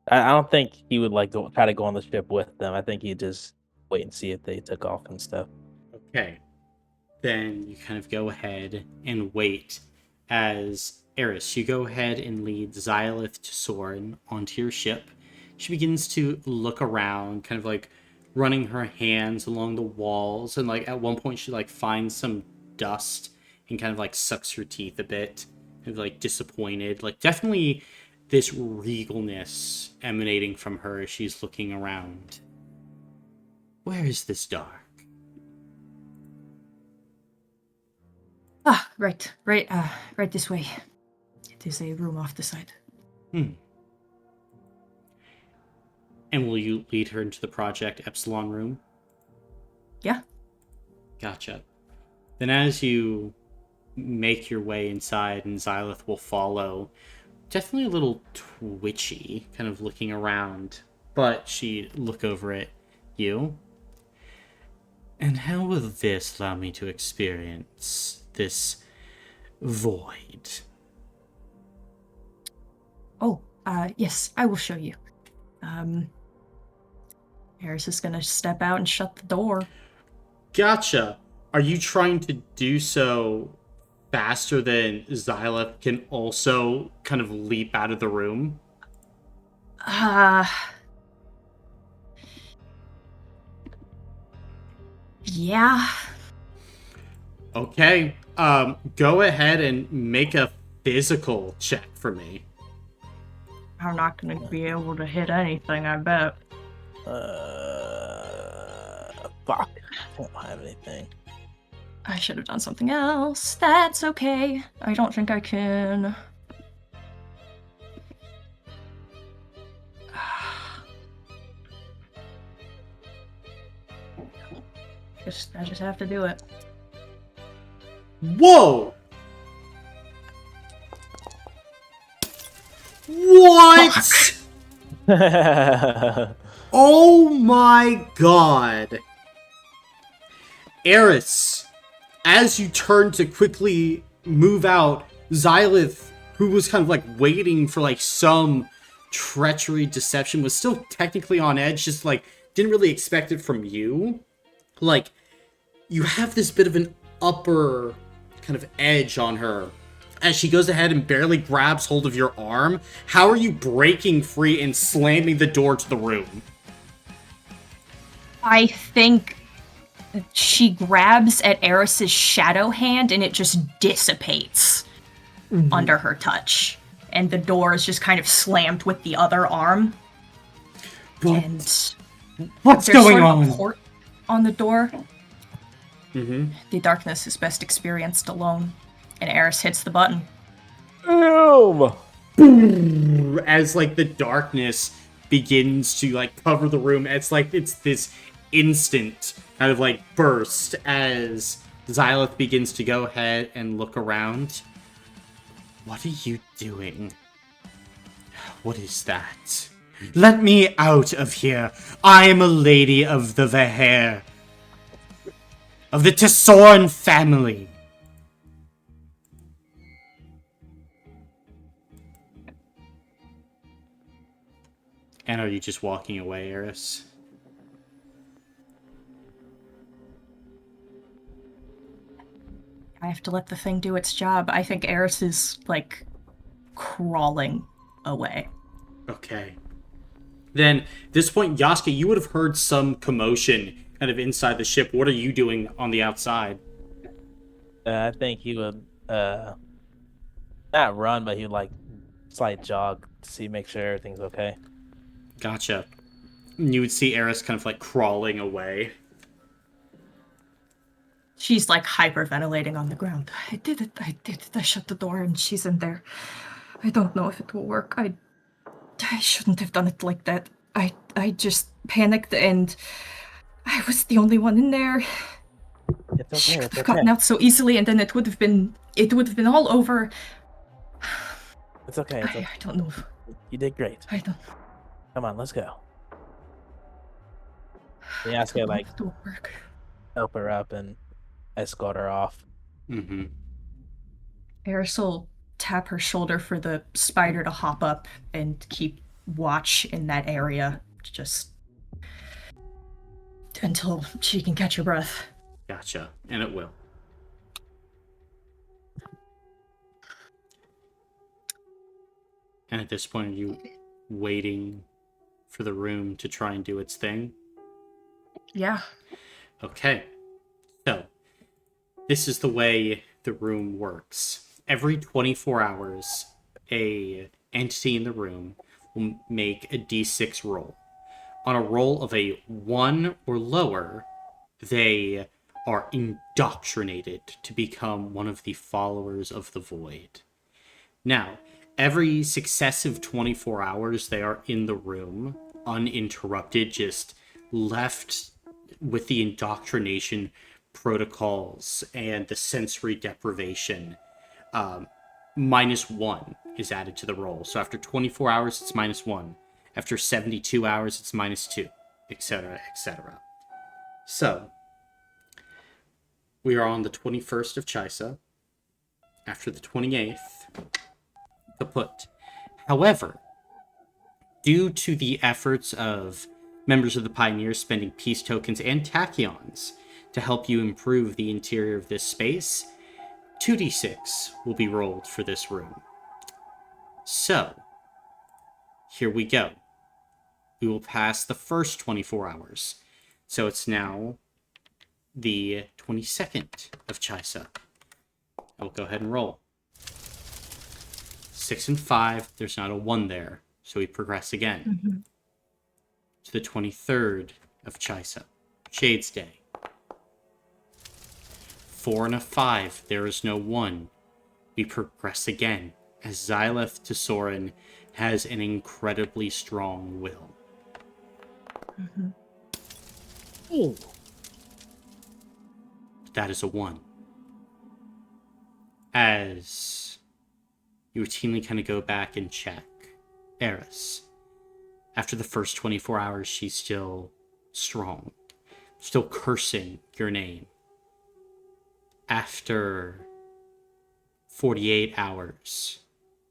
I don't think he would like try to go on the ship with them. I think he'd just wait and see if they took off and stuff. Okay. Then you kind of go ahead and wait as Eris, you go ahead and lead Xylith to Soren onto your ship. She begins to look around, kind of like running her hands along the walls, and like at one point she like finds some dust and kind of like sucks her teeth a bit, kind of like disappointed. Like definitely this regalness emanating from her as she's looking around. Where is this dark? Ah, right this way. There's a room off the side. And will you lead her into the Project Epsilon room? Yeah. Gotcha. Then as you make your way inside and Xylith will follow, definitely a little twitchy, kind of looking around, but she'd look over at you. And how will this allow me to experience this void? Oh, yes, I will show you. Eris is gonna step out and shut the door. Gotcha. Are you trying to do so faster than Xylith can also kind of leap out of the room? Yeah. Okay. Go ahead and make a physical check for me. I'm not gonna be able to hit anything, I bet. Fuck. I don't have anything. I should have done something else. That's okay. I don't think I can. I just have to do it. Whoa! What? Oh my god. Eris, as you turn to quickly move out, Xylith, who was kind of like waiting for like some treachery, deception, was still technically on edge, just like didn't really expect it from you. like, you have this bit of an upper kind of edge on her. As she goes ahead and barely grabs hold of your arm, how are you breaking free and slamming the door to the room? I think she grabs at Eris's shadow hand and it just dissipates under her touch. And the door is just kind of slammed with the other arm. And What's there's going sort of on? a port on the door. Mm-hmm. The darkness is best experienced alone. And Eris hits the button. Boom! As like the darkness begins to like cover the room, it's like it's this instant kind of like burst as Xylith begins to go ahead and look around. What are you doing? What is that? Let me out of here. I am a lady of the Vhaer. Of the Tessoran family. And are you just walking away, Eris? I have to let the thing do its job. I think Eris is, like, crawling away. Okay. Then, at this point, Yasuke, you would have heard some commotion kind of inside the ship. What are you doing on the outside? I think he would not run, but he'd like slight jog to make sure everything's okay. Gotcha. You would see Eris kind of like crawling away. She's, like, hyperventilating on the ground. I did it. I shut the door and she's in there. I don't know if it will work. I shouldn't have done it like that. I just panicked and I was the only one in there. It's She okay. could It's have okay. gotten out so easily, and then it would have been all over. It's okay. It's okay. I don't know. You did great. I don't. Come on, let's go. And Yasuke like It will work. help her up and escort her off. Mm-hmm. Eris will tap her shoulder for the spider to hop up and keep watch in that area, just until she can catch her breath. Gotcha. And it will. And at this point, are you waiting for the room to try and do its thing? Yeah. Okay. So, this is the way the room works. Every 24 hours, a entity in the room will make a d6 roll. On a roll of a 1 or lower, they are indoctrinated to become one of the followers of the void. Now, every successive 24 hours they are in the room, uninterrupted, just left with the indoctrination protocols and the sensory deprivation. -1 is added to the roll. So after 24 hours, it's -1. After 72 hours, it's -2, etc., etc. So, we are on the 21st of Chisa. After the 28th, kaput. However, due to the efforts of members of the Pioneers spending peace tokens and tachyons to help you improve the interior of this space, 2d6 will be rolled for this room. So, here we go. We will pass the first 24 hours. So it's now the 22nd of Chisa. I will go ahead and roll. 6 and 5, there's not a 1 there, so we progress again. Mm-hmm. To the 23rd of Chisa, Shades Day. 4 and a 5, there is no 1. We progress again, as Xylith Tessoran has an incredibly strong will. Mm-hmm. Ooh. That is a 1. As you routinely kind of go back and check Eris. After the first 24 hours, she's still strong. Still cursing your name. After 48 hours,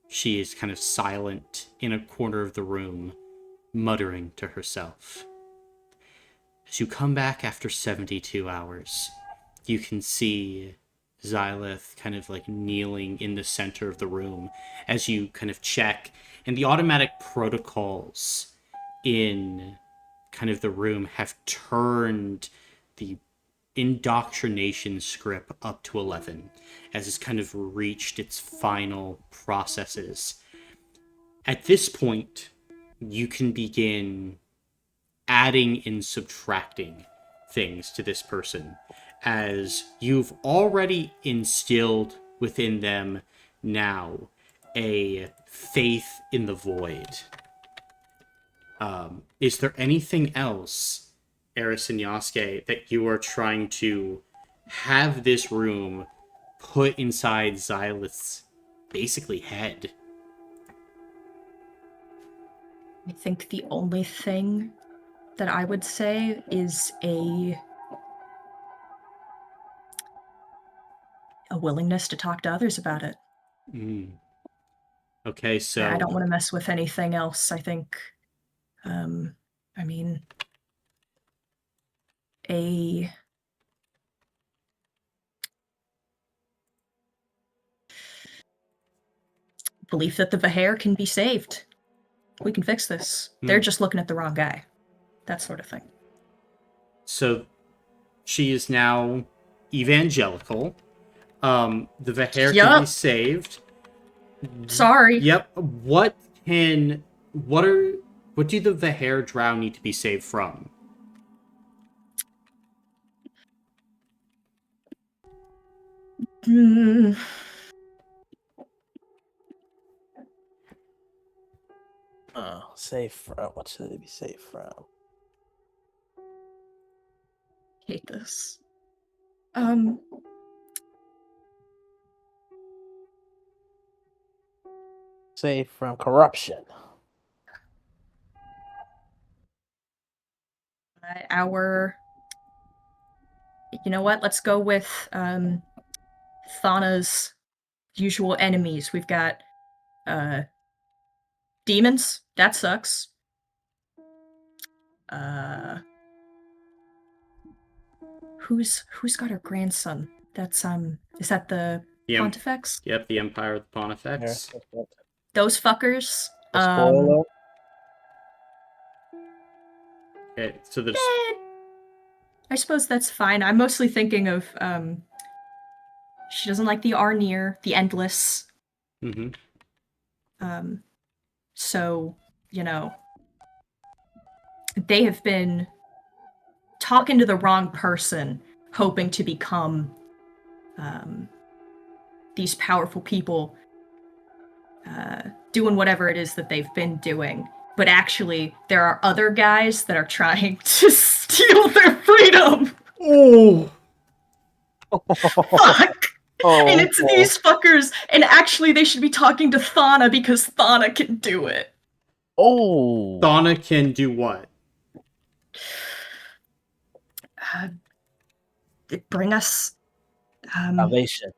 she is kind of silent in a corner of the room, muttering to herself. As As you come back after 72 hours, you can see Xylith kind of like kneeling in the center of the room as you kind of check, and the automatic protocols in kind of the room have turned the indoctrination script up to 11 as it's kind of reached its final processes. At this point, you can begin adding and subtracting things to this person, as you've already instilled within them now a faith in the void. Is there anything else, Eris and Yasuke, that you are trying to have this room put inside Xylith's basically head? I think the only thing that I would say is a willingness to talk to others about it. Okay, so I don't want to mess with anything else. I think, I mean, a belief that the Vhaer can be saved. We can fix this. They're just looking at the wrong guy. That sort of thing. So she is now evangelical. The Vhaer can be saved. Sorry. Yep. What do the Vhaer Drow need to be saved from? Oh, safe from. What should they be safe from? Hate this. Safe from corruption. You know what? Let's go with Thana's usual enemies. We've got demons. That sucks. Who's got her grandson? That's is that the Pontifex? Yep, the Empire of the Pontifex. Yeah. Those fuckers. Spoiler. Okay, so there's I suppose that's fine. I'm mostly thinking of she doesn't like the Arnir, the Endless. So, you know, they have been talking to the wrong person, hoping to become these powerful people, doing whatever it is that they've been doing. But actually, there are other guys that are trying to steal their freedom. Oh! Fuck! And it's these fuckers, and actually they should be talking to Thana because Thana can do it. Oh! Thana can do what? Bring us... salvation.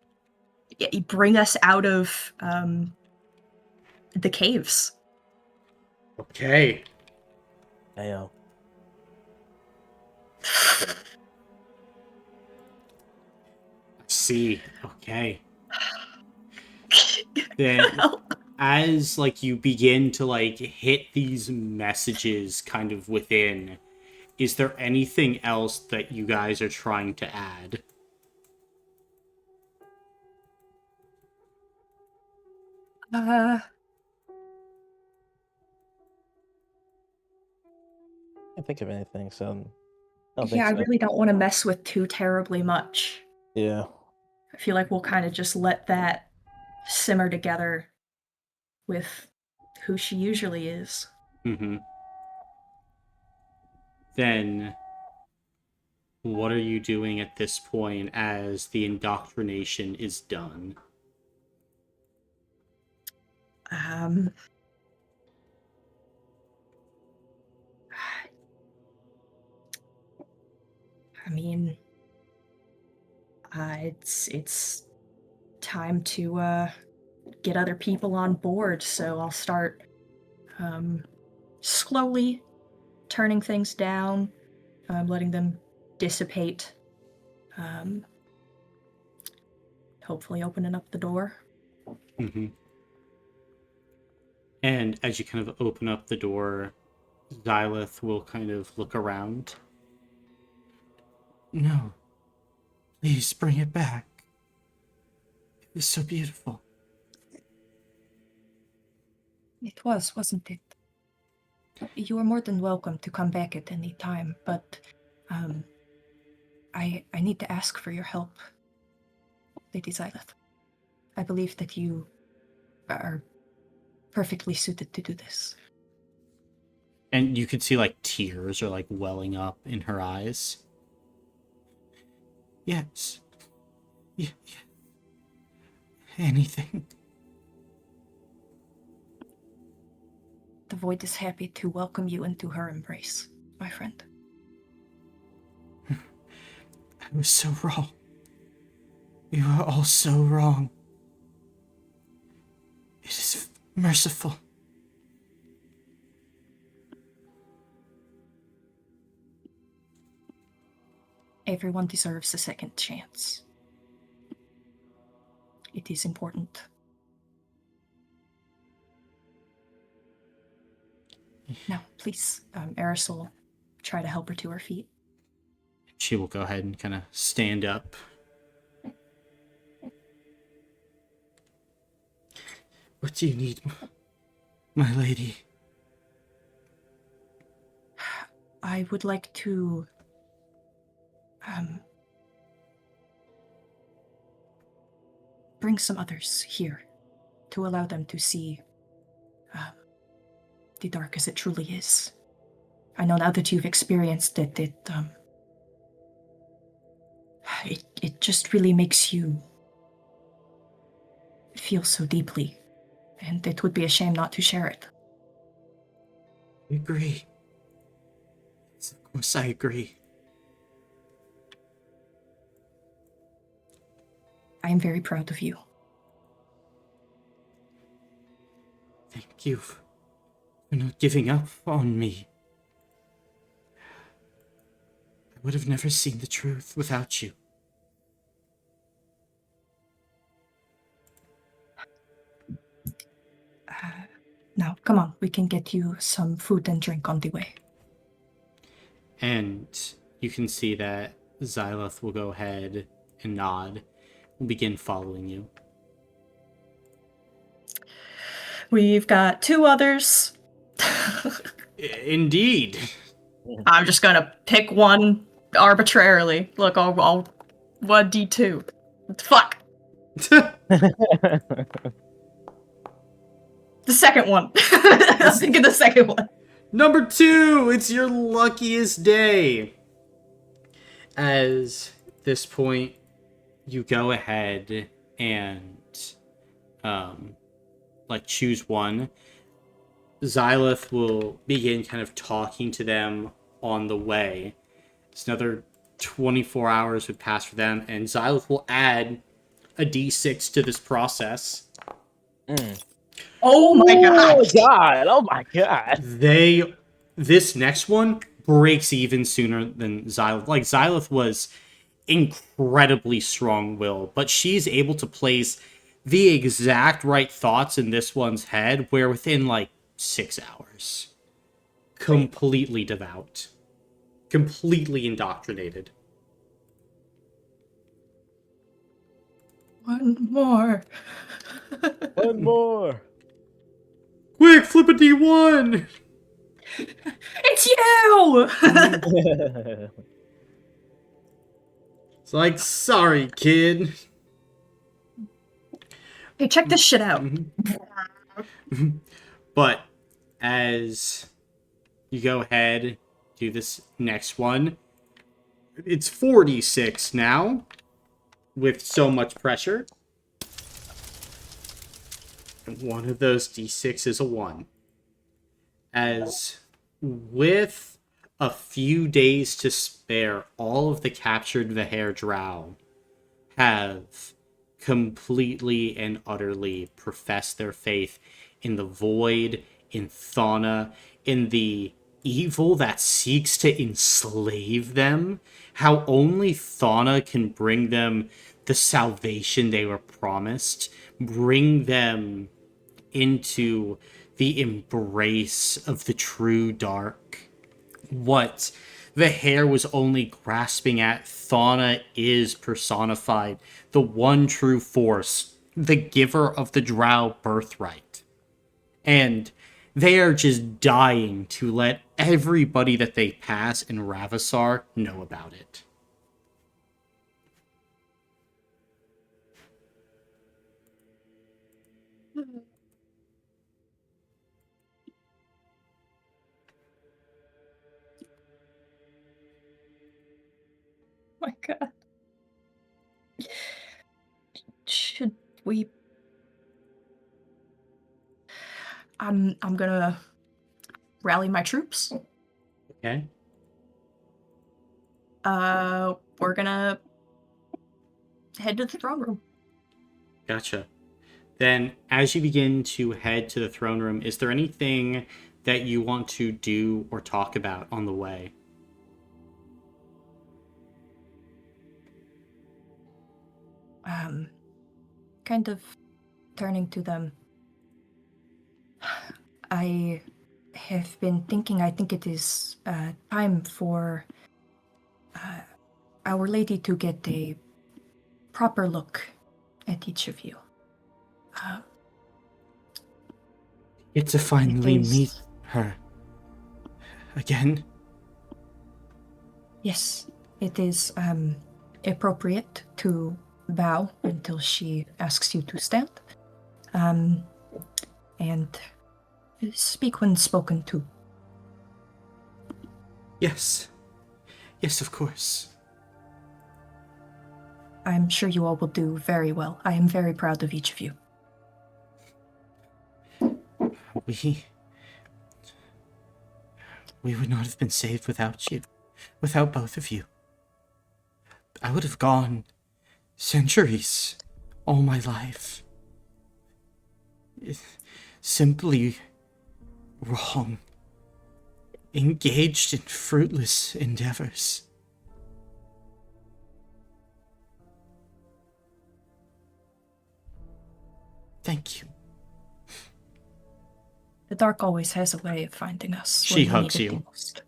Bring us out of the caves. Okay. Damn. See. Okay. Then as like you begin to like hit these messages kind of within, is there anything else that you guys are trying to add? I can't think of anything, so I really don't want to mess with too terribly much. Yeah. I feel like we'll kind of just let that simmer together with who she usually is. Then what are you doing at this point as the indoctrination is done? I mean, it's time to get other people on board, so I'll start slowly turning things down, letting them dissipate. Hopefully opening up the door. Mm-hmm. And as you kind of open up the door, Xylith will kind of look around. No. Please bring it back. It was so beautiful. It was, wasn't it? You are more than welcome to come back at any time, but I need to ask for your help, Lady Xylith. I believe that you are perfectly suited to do this. And you could see, like, tears are, like, welling up in her eyes. Yes. Yeah. Anything. The Void is happy to welcome you into her embrace, my friend. I was so wrong. We were all so wrong. It is merciful. Everyone deserves a second chance. It is important. Now, please, Eris will try to help her to her feet. She will go ahead and kind of stand up. What do you need, my lady? I would like to bring some others here to allow them to see the dark as it truly is. I know now that you've experienced it, it just really makes you feel so deeply, and it would be a shame not to share it. I agree. Yes, of course I agree. I am very proud of you. Thank you for not giving up on me. I would have never seen the truth without you. Now, come on, we can get you some food and drink on the way. And you can see that Xylith will go ahead and nod. Will begin following you. We've got 2 others. Indeed. I'm just gonna pick one arbitrarily. Look, I'll 1d2. Fuck. The second one. I was thinking the second one. Number 2, it's your luckiest day. As this point, you go ahead and choose one. Xylith will begin kind of talking to them on the way. It's another 24 hours would pass for them, and Xylith will add a d6 to this process. Oh my god! Oh my god! This next one breaks even sooner than Xylith. Like, Xylith was incredibly strong-willed, but she's able to place the exact right thoughts in this one's head, where within, 6 hours. Completely devout. Completely indoctrinated. One more. One more. Quick, flip a D1! It's you! It's like, sorry, kid. Hey, check this shit out. But as you go ahead, do this next one, it's 46 now, with so much pressure. And one of those D6 is a 1. As with a few days to spare, all of the captured Vhaer Drow have completely and utterly professed their faith in the Void, in Thana, in the evil that seeks to enslave them, how only Thana can bring them the salvation they were promised, bring them into the embrace of the true dark. What the hair was only grasping at, Thana is personified, the one true force, the giver of the Drow birthright. And they are just dying to let everybody that they pass in Ravasar know about it. My God. Should we? I'm gonna rally my troops. Okay? We're gonna head to the throne room. Gotcha. Then, as you begin to head to the throne room, is there anything that you want to do or talk about on the way? Kind of turning to them. I have been thinking, I think it is time for Our Lady to get a proper look at each of you. Get to finally It is- meet her again. Yes, it is appropriate to bow until she asks you to stand. And speak when spoken to. Yes. Yes, of course. I'm sure you all will do very well. I am very proud of each of you. We would not have been saved without you. Without both of you. I would have gone centuries, all my life. Simply wrong. Engaged in fruitless endeavors. Thank you. The dark always has a way of finding us. She when we hugs need it you. the most.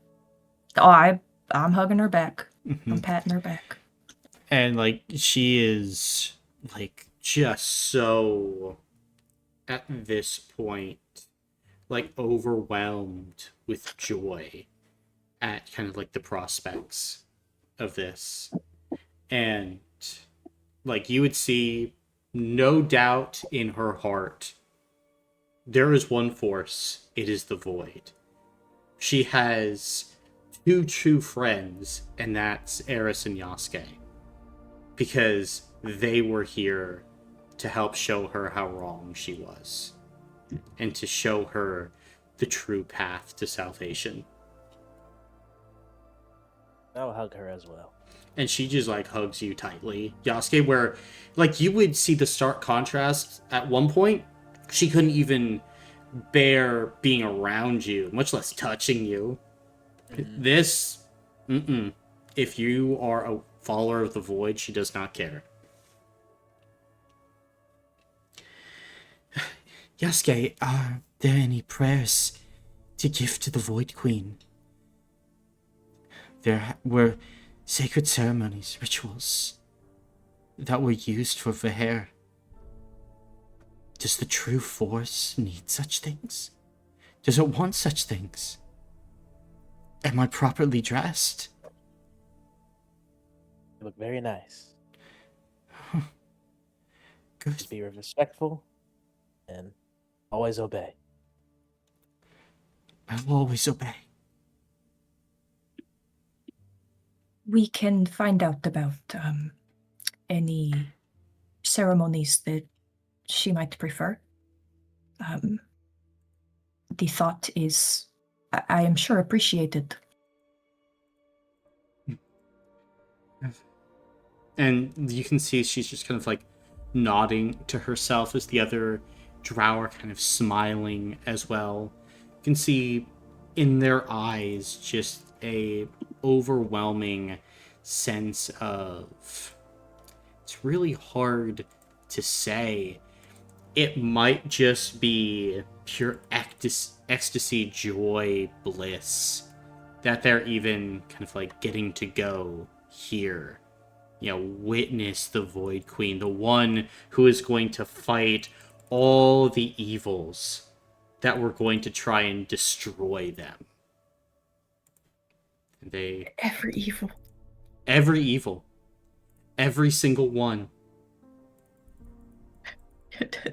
Oh, I'm hugging her back. Mm-hmm. I'm patting her back. And, like, she is, like, just so, at this point, like, overwhelmed with joy at kind of, like, the prospects of this. And, like, you would see, no doubt in her heart, there is one force. It is the void. She has two true friends, and that's Eris and Yasuke. Because they were here to help show her how wrong she was. And to show her the true path to salvation. I'll hug her as well. And she just, like, hugs you tightly. Yasuke, where, like, you would see the stark contrast at one point. She couldn't even bear being around you, much less touching you. Mm-hmm. This, if you are a follower of the void, she does not care. Yasuke, are there any prayers to give to the Void Queen? There were sacred ceremonies, rituals that were used for Vhaer. Does the true force need such things? Does it want such things? Am I properly dressed? You look very nice. Good. Just be respectful and always obey. I will always obey. We can find out about any ceremonies that she might prefer. The thought is, I am sure, appreciated. And you can see she's just kind of like nodding to herself as the other drow are kind of smiling as well. You can see in their eyes just a overwhelming sense of, it's really hard to say. It might just be pure ecstasy, joy, bliss that they're even kind of like getting to go here. You know, witness the Void Queen, the one who is going to fight all the evils that were going to try and destroy them. Every evil. Every single one.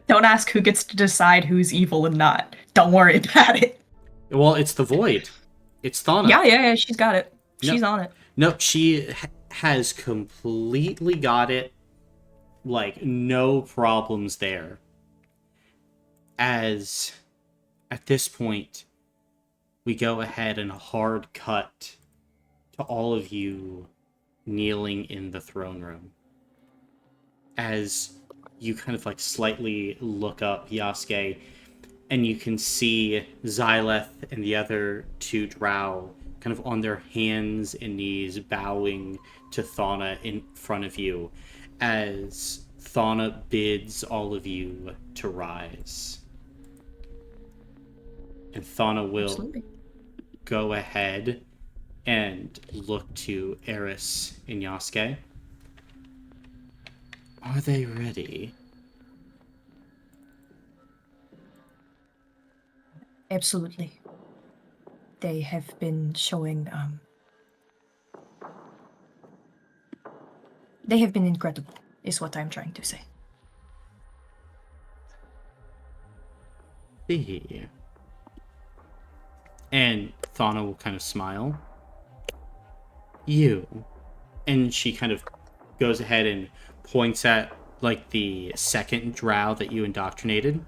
Don't ask who gets to decide who's evil and not. Don't worry about it. Well, it's the Void. It's Thana. Yeah, she's got it. She's on it. No, she has completely got it. Like, no problems there. As, at this point, we go ahead and hard cut to all of you kneeling in the throne room. As you kind of like slightly look up, Yasuke, and you can see Xyleth and the other two drow kind of on their hands and knees bowing to Thana in front of you as Thana bids all of you to rise. And Thana will go ahead and look to Eris and Yasuke. Are they ready? Absolutely. They have been showing, they have been incredible, is what I'm trying to say. See. And Thana will kind of smile. You. And she kind of goes ahead and points at, like, the second drow that you indoctrinated.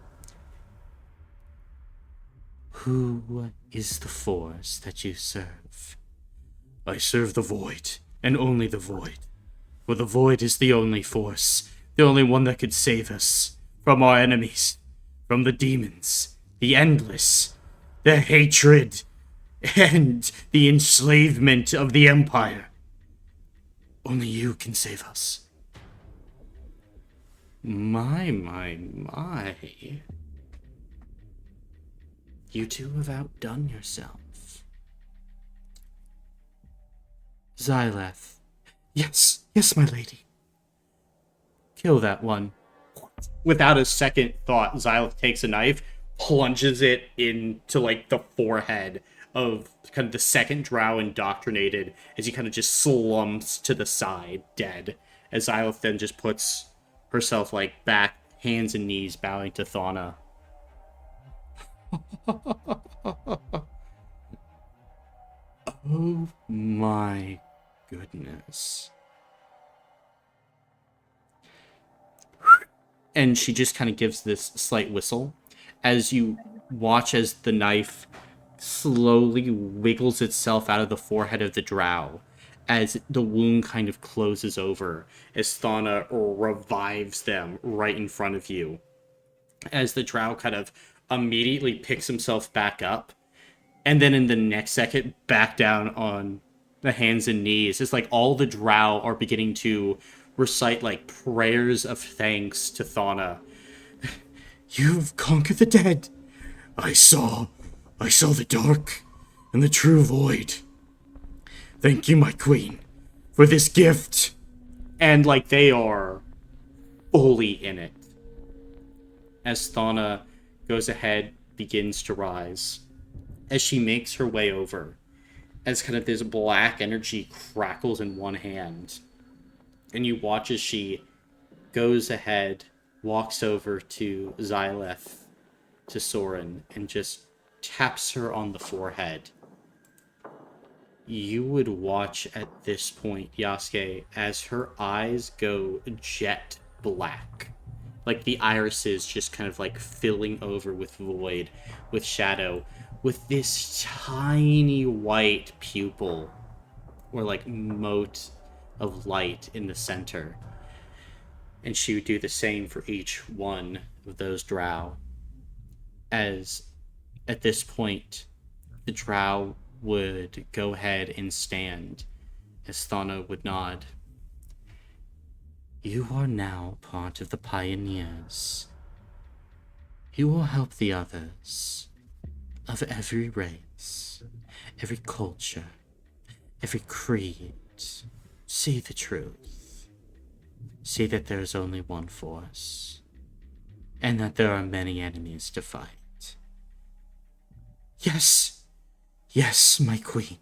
Who is the force that you serve? I serve the Void, and only the Void. For the Void is the only force, the only one that could save us from our enemies, from the demons, the endless, the hatred, and the enslavement of the Empire. Only you can save us. My. You two have outdone yourself. Xyleth. Yes, my lady. Kill that one. Without a second thought, Xyleth takes a knife, plunges it into, like, the forehead of kind of the second drow indoctrinated as he kind of just slumps to the side, dead. As Xyleth then just puts herself, like, back, hands and knees, bowing to Thana. Oh my goodness. And she just kind of gives this slight whistle as you watch as the knife slowly wiggles itself out of the forehead of the drow as the wound kind of closes over as Thana revives them right in front of you. As the drow kind of immediately picks himself back up, and then in the next second, back down on the hands and knees. It's like all the drow are beginning to recite, like, prayers of thanks to Thana. You've conquered the dead. I saw the dark and the true void. Thank you, my queen, for this gift. And, like, they are fully in it. As Thana goes ahead, begins to rise. As she makes her way over, as kind of this black energy crackles in one hand. And you watch as she goes ahead, walks over to Xyleth, to Soren, and just taps her on the forehead. You would watch at this point, Yasuke, as her eyes go jet black. Like the irises just kind of like filling over with void, with shadow, with this tiny white pupil, or like mote of light in the center. And she would do the same for each one of those drow. As at this point, The drow would go ahead and stand as Thana would nod. You are now part of the pioneers. You will help the others of every race, every culture, every creed. See the truth. See that there is only one force, and that there are many enemies to fight. Yes, yes, my queen.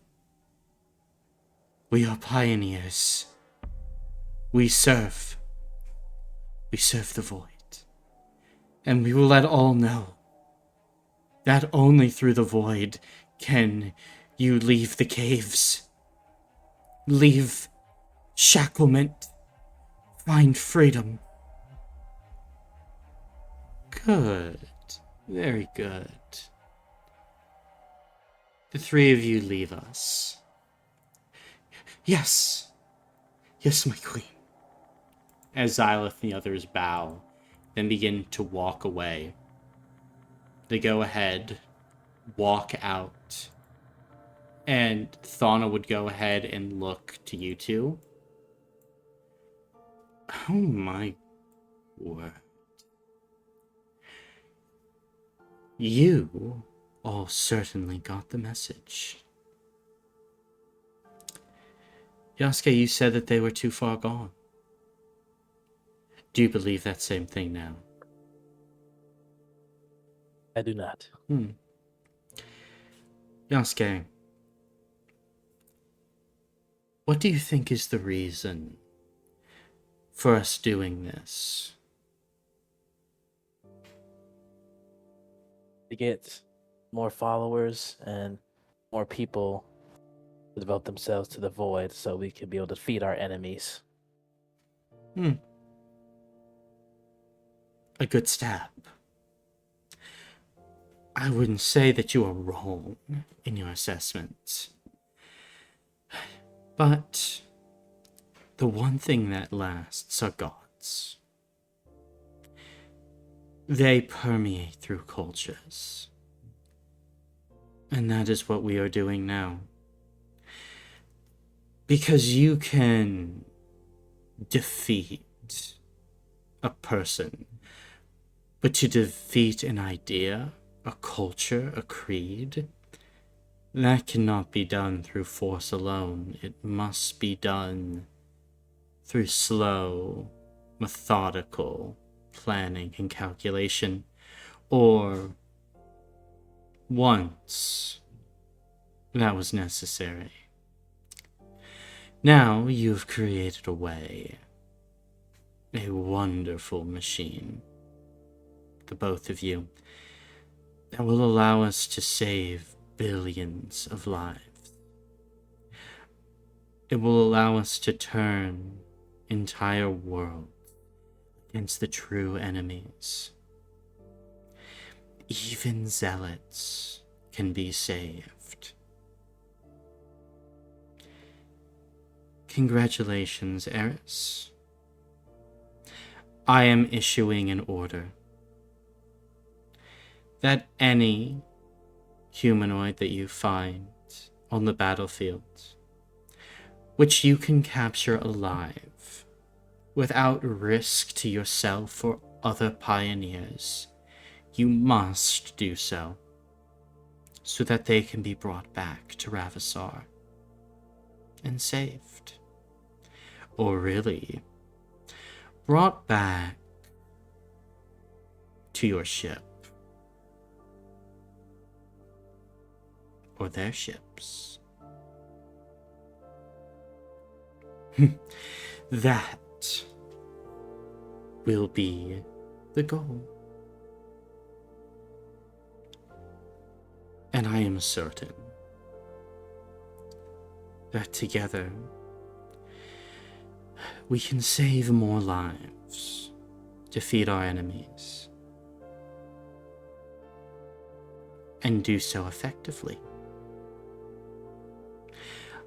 We are pioneers. We serve the void. And we will let all know that only through the void can you leave the caves. Leave shacklement. Find freedom. Good. Very good. The three of you leave us. Yes. Yes, my queen. As Xylith and the others bow, then begin to walk away. They go ahead, walk out, and Thana would go ahead and look to you two. Oh my word. You all certainly got the message. Yasuke, you said that they were too far gone. Do you believe that same thing now? I do not. Yasuke, what do you think is the reason for us doing this? To get more followers and more people to devote themselves to the void so we can be able to defeat our enemies. A good step. I wouldn't say that you are wrong in your assessment. But the one thing that lasts are gods. They permeate through cultures. And that is what we are doing now. Because you can defeat a person, but to defeat an idea, a culture, a creed, that cannot be done through force alone. It must be done through slow, methodical planning and calculation, or once that was necessary. Now you've created a way, a wonderful machine, the both of you, that will allow us to save billions of lives. It will allow us to turn entire worlds against the true enemies. Even zealots can be saved. Congratulations, Eris. I am issuing an order that any humanoid that you find on the battlefield, which you can capture alive without risk to yourself or other pioneers, you must do so that they can be brought back to Ravasar and saved. Or really, brought back to your ship. Or their ships. That will be the goal. And I am certain that together we can save more lives, defeat our enemies, and do so effectively.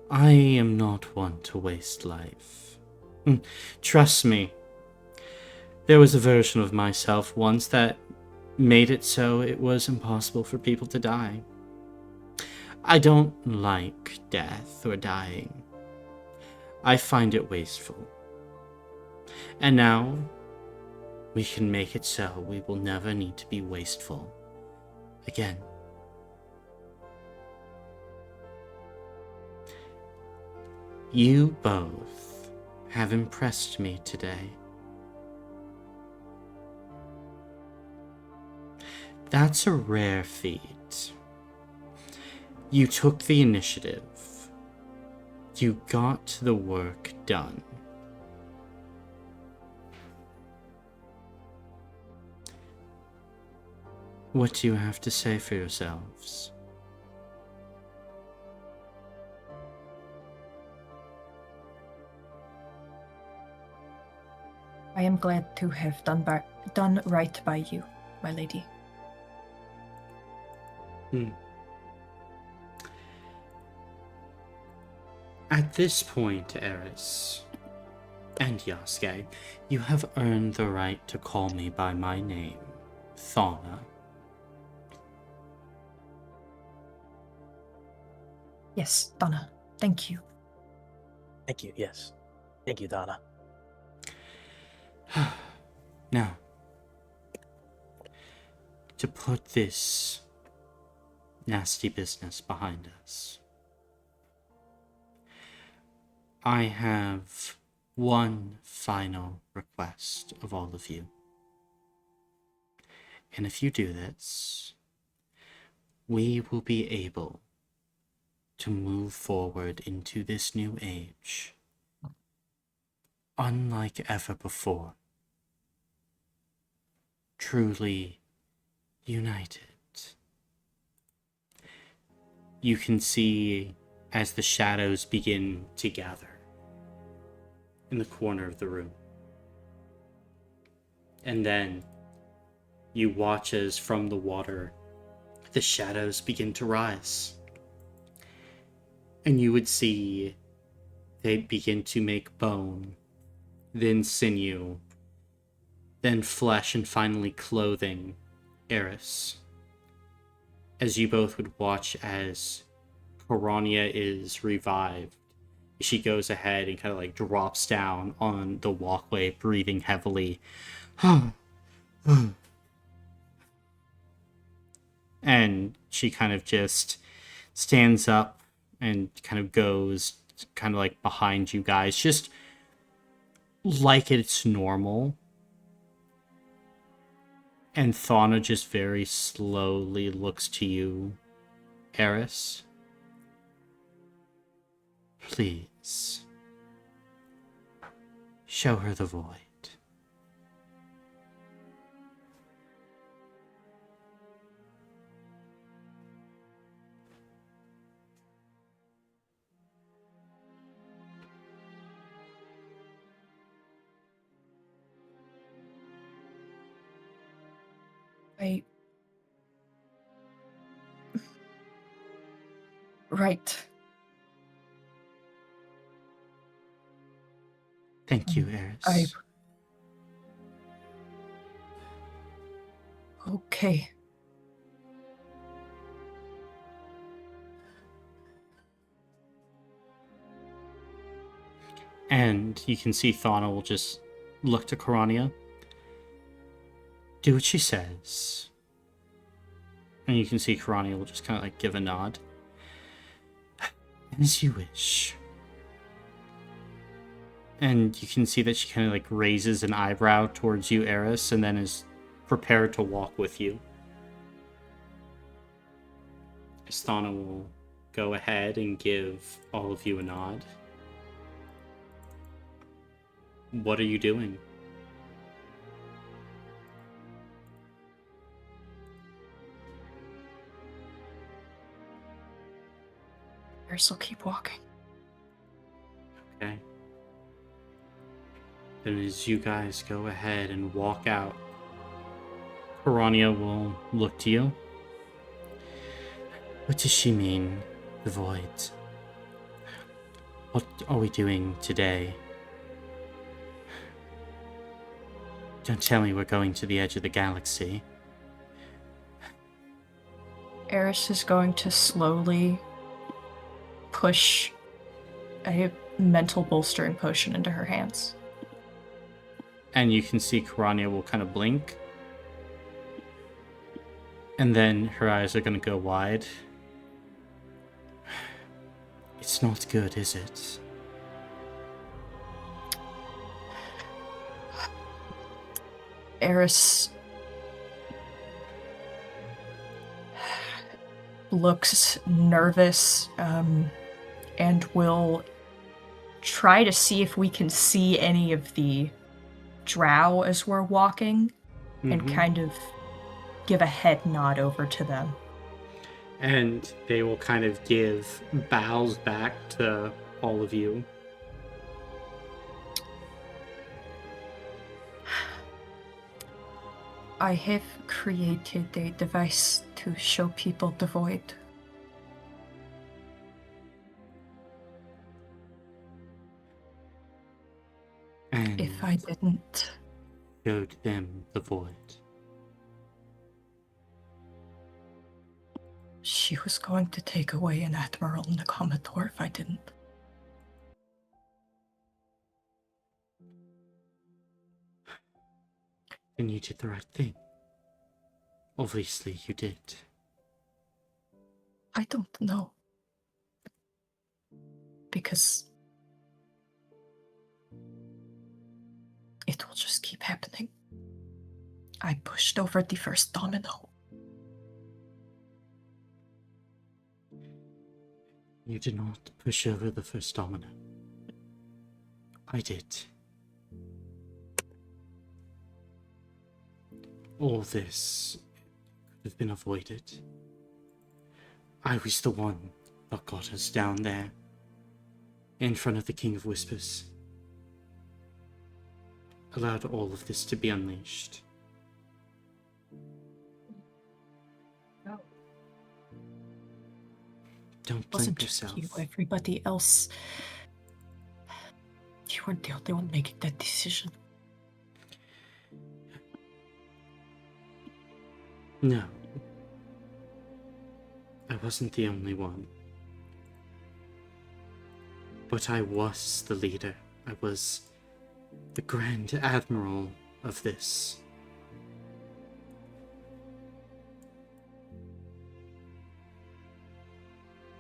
I am not one to waste life. Trust me, there was a version of myself once that made it so it was impossible for people to die. I don't like death or dying. I find it wasteful. And now, we can make it so we will never need to be wasteful again. You both have impressed me today. That's a rare feat. You took the initiative. You got the work done. What do you have to say for yourselves? I am glad to have done right by you, my lady. At this point, Eris and Yasuke, you have earned the right to call me by my name, Thana. Yes, Donna. Thank you. Thank you, yes. Thank you, Donna. Now, to put this nasty business behind us, I have one final request of all of you. And if you do this, we will be able to move forward into this new age, unlike ever before. Truly united. You can see as the shadows begin to gather in the corner of the room. And then you watch as from the water, the shadows begin to rise. And you would see they begin to make bone, then sinew, then flesh, and finally clothing Eris. As you both would watch as Piranha is revived. She goes ahead and kind of like drops down on the walkway, breathing heavily. And she kind of just stands up and kind of goes kind of like behind you guys, just like it's normal. And Thana just very slowly looks to you, Eris. Please, show her the void. Right. Thank you, Eris. Okay. And you can see Thana will just look to Karania. Do what she says. And you can see Karania will just kind of like give a nod. As you wish. And you can see that she kind of like raises an eyebrow towards you, Eris, and then is prepared to walk with you. Thana will go ahead and give all of you a nod. What are you doing? Eris will keep walking. Okay. Then as you guys go ahead and walk out, Piranha will look to you. What does she mean, the void? What are we doing today? Don't tell me we're going to the edge of the galaxy. Eris is going to slowly push a mental bolstering potion into her hands. And you can see Karania will kind of blink. And then her eyes are going to go wide. It's not good, is it? Eris looks nervous, and will try to see if we can see any of the drow as we're walking, and kind of give a head nod over to them. And they will kind of give bows back to all of you. I have created a device to show people the void. And If I didn't, showed them the void. she was going to take away an admiral and a commodore if I didn't. Then you did the right thing. Obviously, you did. I don't know. Because it will just keep happening. I pushed over the first domino. You did not push over the first domino. I did. All this could have been avoided. I was the one that got us down there, in front of the King of Whispers. Allowed all of this to be unleashed. No. Don't It blame wasn't just yourself. you, everybody else. You weren't the only one making that decision. No. I wasn't the only one. But I was the leader. I was the Grand Admiral of this.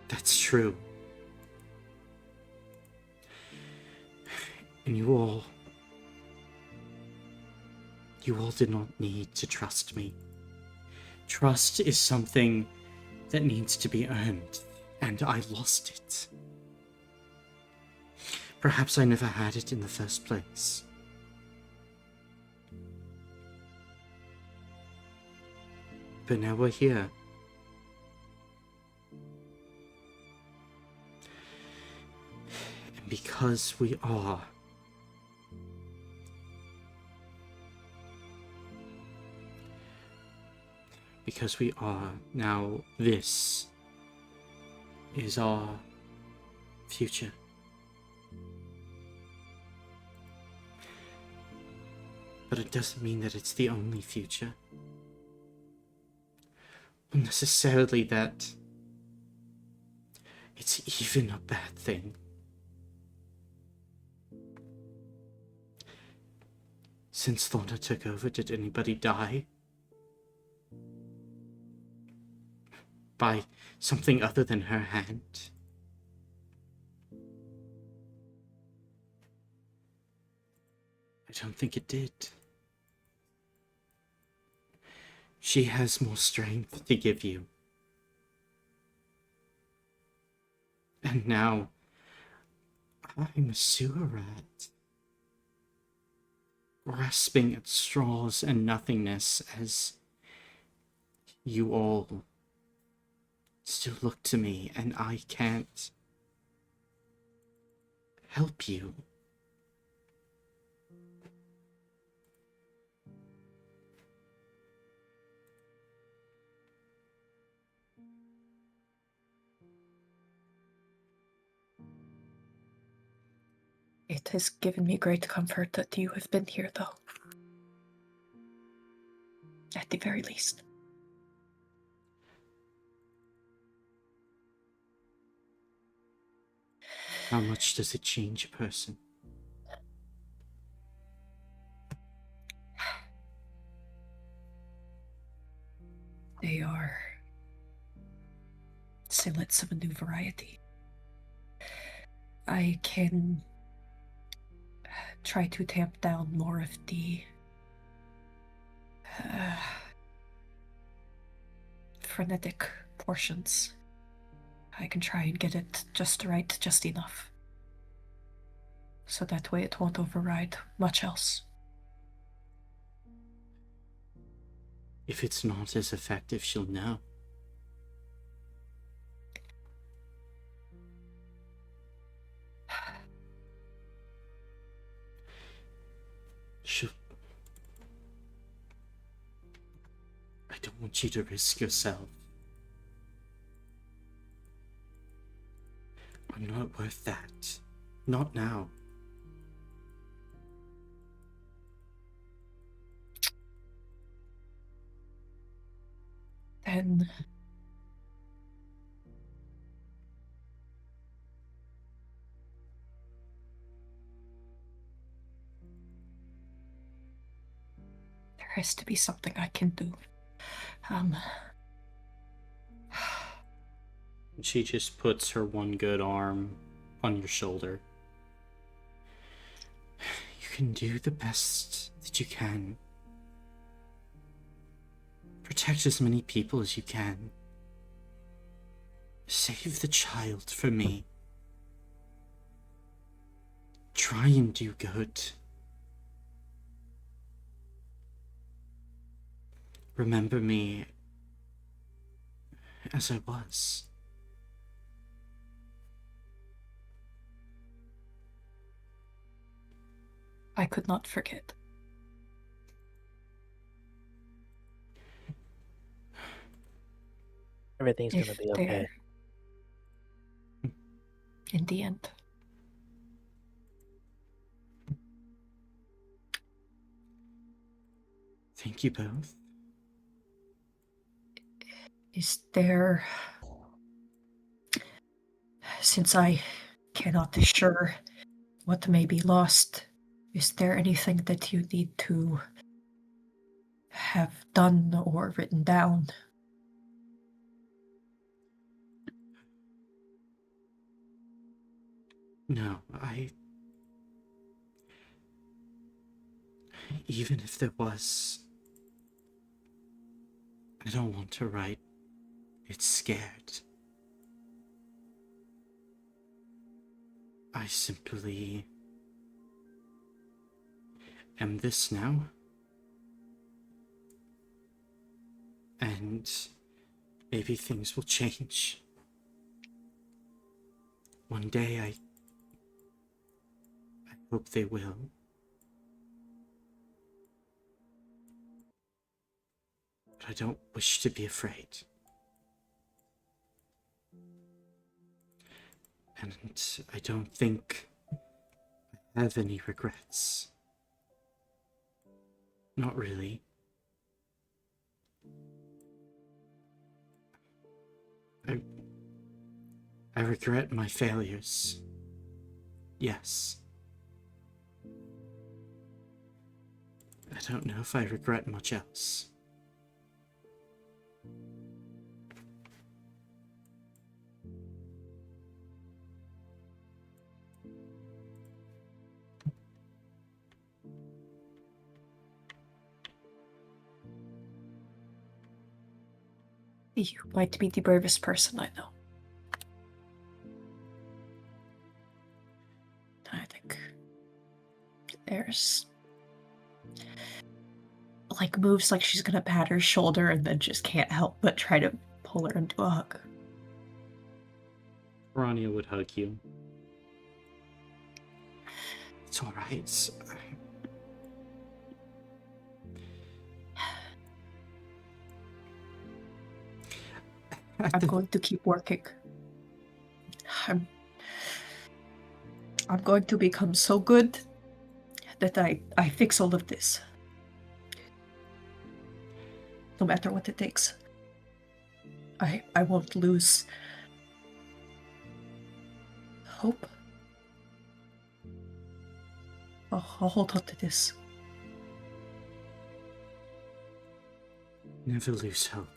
That's true. And you all did not need to trust me. Trust is something that needs to be earned, and I lost it. Perhaps I never had it in the first place. But now we're here. And because we are, now this is our future. But it doesn't mean that it's the only future. Not necessarily that it's even a bad thing. Since Thorna took over, did anybody die? By something other than her hand? I don't think it did. She has more strength to give you. And now, I'm a sewer rat, grasping at straws and nothingness as you all still look to me, and I can't help you. It has given me great comfort that you have been here, though. At the very least. How much does it change a person? They are silhouettes of a new variety. I can try to tamp down more of the frenetic portions. I can try and get it just right, just enough. So that way it won't override much else. If it's not as effective, she'll know. I don't want you to risk yourself. I'm not worth that. Not now. Then there has to be something I can do. She just puts her one good arm on your shoulder. You can do the best that you can. Protect as many people as you can. Save the child for me. Try and do good. Remember me as I was. I could not forget. Everything's gonna be okay. In the end. Thank you both. Is there... Since I cannot assure what may be lost, is there anything that you need to have done or written down? No, even if there was, I don't want to write. It's scared. I simply am this now. And maybe things will change. One day I hope they will. But I don't wish to be afraid. And I don't think I have any regrets. Not really. I regret my failures. Yes. I don't know if I regret much else. You might be the bravest person I know. I think Eris moves like she's gonna pat her shoulder and then just can't help but try to pull her into a hug. Rania would hug you. It's alright. I'm going to keep working. I'm going to become so good that I fix all of this. No matter what it takes. I won't lose hope I'll hold on to this. Never lose hope.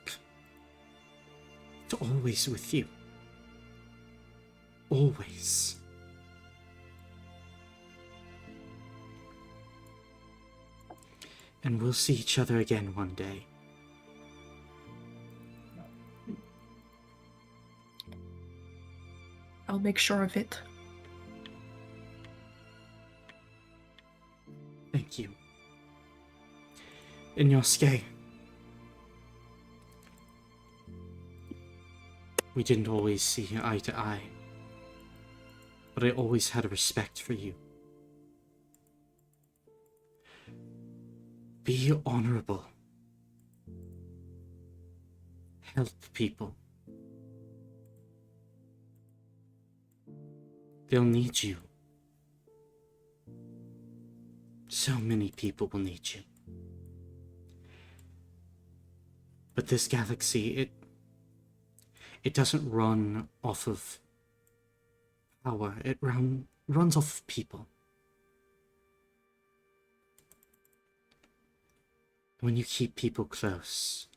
It's always with you. Always. And we'll see each other again one day. I'll make sure of it. Thank you. And Yasuke, we didn't always see eye to eye, but I always had a respect for you. Be honorable. Help people. They'll need you. So many people will need you. But this galaxy, it doesn't run off of power. It runs off of people. When you keep people close,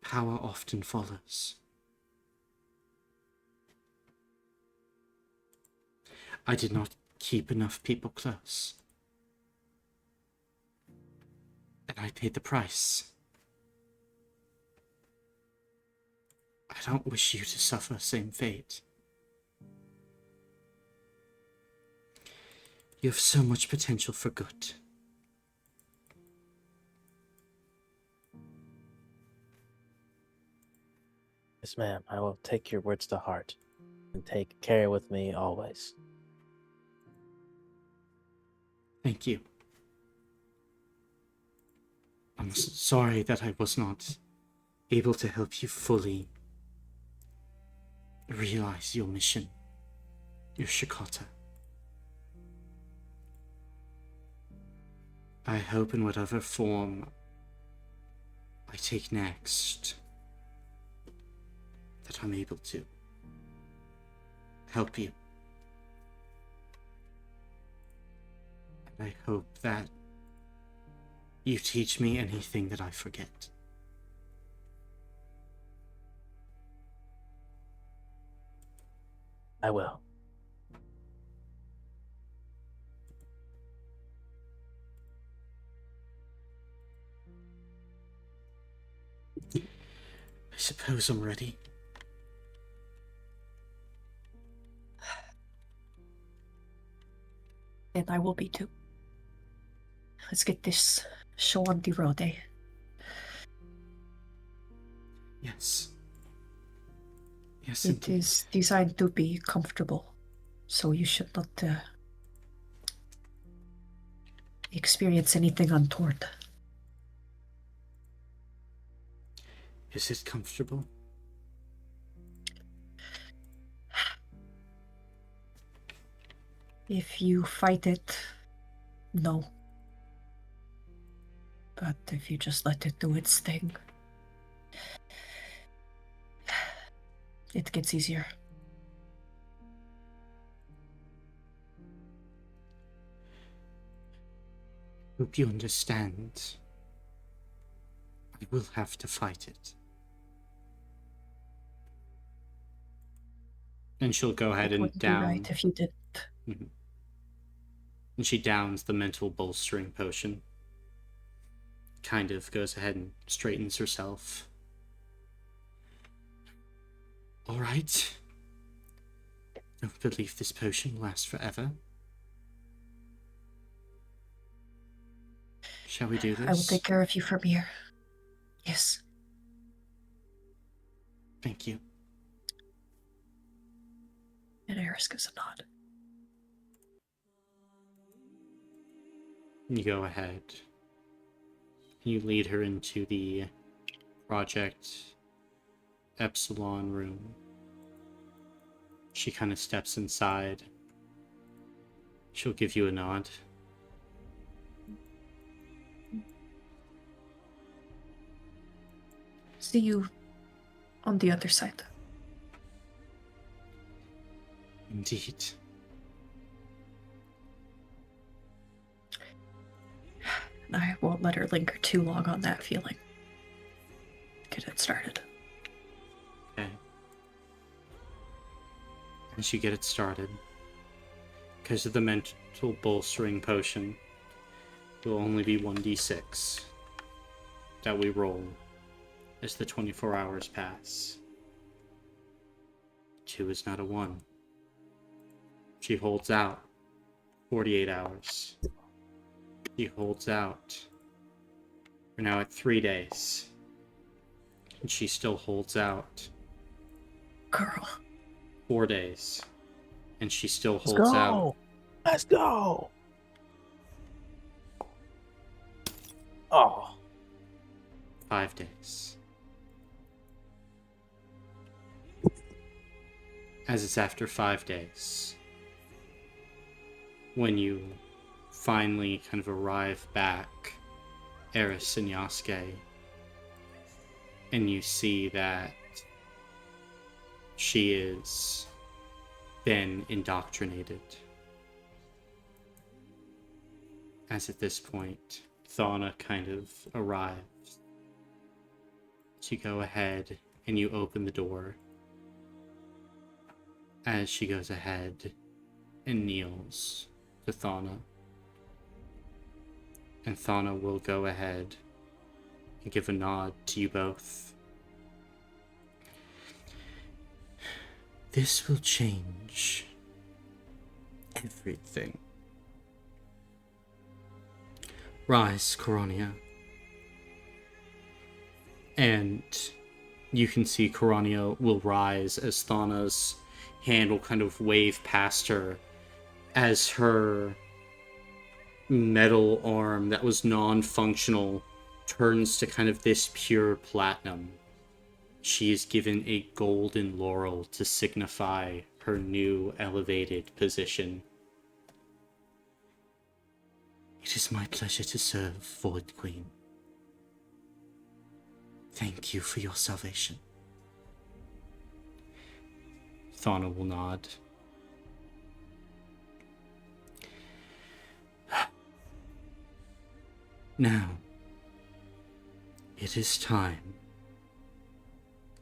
power often follows. I did not keep enough people close. And I paid the price. I don't wish you to suffer the same fate. You have so much potential for good. Yes, ma'am. I will take your words to heart and carry with me always. Thank you. I'm sorry that I was not able to help you fully realize your mission, your Shikota. I hope in whatever form I take next that I'm able to help you. And I hope that you teach me anything that I forget. I will. I suppose I'm ready. And I will be too. Let's get this show on the road, eh? Yes. Yes, It indeed. is designed to be comfortable, so you should not experience anything untoward. Is it comfortable? If you fight it, no. But if you just let it do its thing, it gets easier. Hope you understand. I will have to fight it. And she'll go ahead It and wouldn't be down. right if you didn't. Mhm. And she downs the mental bolstering potion. Kind of goes ahead and straightens herself. Alright. Don't believe this potion lasts forever. Shall we do this? I will take care of you from here. Yes. Thank you. And Eris gives a nod. You go ahead. You lead her into the Project Epsilon room. She kind of steps inside. She'll give you a nod. See you on the other side. Indeed. I won't let her linger too long on that feeling. Get it started. Okay. As you get it started, because of the mental bolstering potion, it will only be 1d6 that we roll as the 24 hours pass. 2 is not a 1. She holds out 48 hours. She holds out. We're now at 3 days. And she still holds out. Girl. 4 days. And she still Let's holds go. out. Let's go. Oh. 5 days. As it's after 5 days, when you finally kind of arrive back, Eris and Yasuke, and you see that she is been indoctrinated. As at this point, Thana kind of arrives. So you go ahead and you open the door. As she goes ahead and kneels to Thana. And Thana will go ahead and give a nod to you both. This will change everything. Rise, Coronia. And you can see Coronia will rise as Thana's hand will kind of wave past her as her metal arm that was non-functional turns to kind of this pure platinum. She is given a golden laurel to signify her new elevated position. It is my pleasure to serve, Void Queen. Thank you for your salvation. Thana will nod. Now, it is time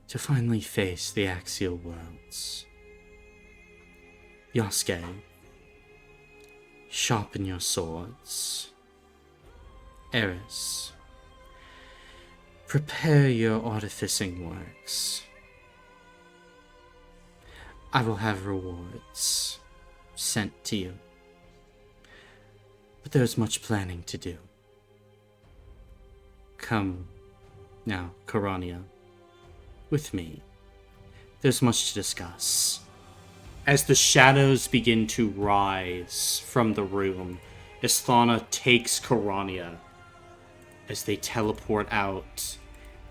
to finally face the axial worlds. Yasuke, sharpen your swords. Eris, prepare your artificing works. I will have rewards sent to you. But there's much planning to do. Come now, Coronia, with me. There's much to discuss. As the shadows begin to rise from the room, as Thana takes Coronia, as they teleport out,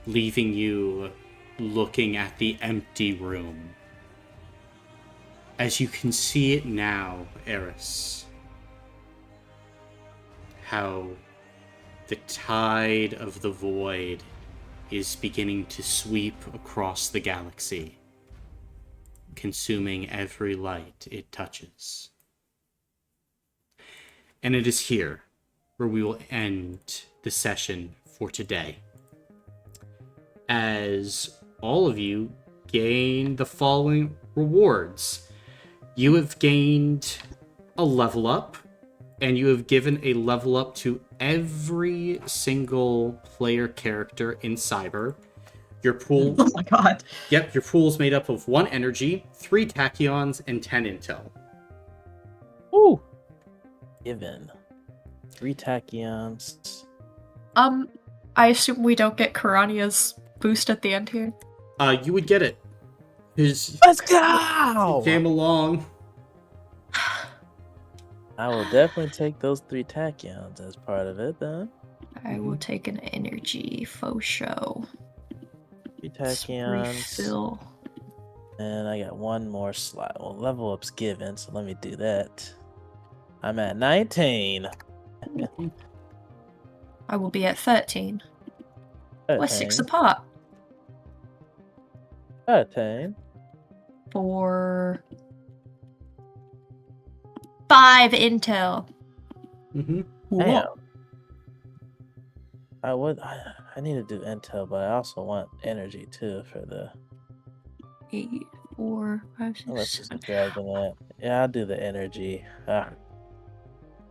leaving you looking at the empty room. As you can see it now, Eris, how the tide of the void is beginning to sweep across the galaxy, consuming every light it touches. And it is here where we will end the session for today, as all of you gain the following rewards. You have gained a level up, and you have given a level up to every single player character in C.Y.B.R. Your pool... Oh my god. Yep, your pool is made up of 1 energy, 3 tachyons, and 10 intel. Ooh. Given 3 tachyons. I assume we don't get Karania's boost at the end here. You would get it. Let's go! You came along. I will definitely take those 3 tachyons as part of it, then. I will take an energy faux show. 3 Let's tachyons. refill. And I got 1 more slot. Well, level up's given, so let me do that. I'm at 19. I will be at 13. We're 6 apart. 13. For 5 intel. Mm-hmm. Damn. I need to do intel, but I also want energy too for the. 8, 4, 5, 6, Let's just 7. dragon it. Yeah, I'll do the energy.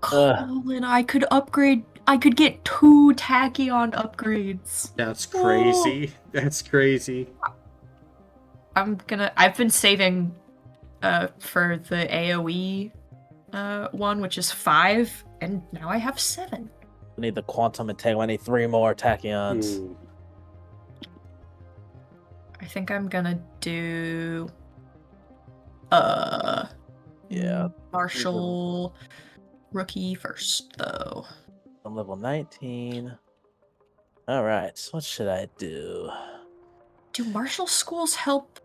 Colin, I could upgrade. I could get 2 tachyon upgrades. That's crazy. That's crazy. I've been saving for the AoE one, which is 5, and now I have 7. I need the quantum entanglement. I need 3 more tachyons. Ooh. I think I'm gonna do Yeah. Martial rookie first though. I'm level 19. All right. So what should I do? Do martial schools help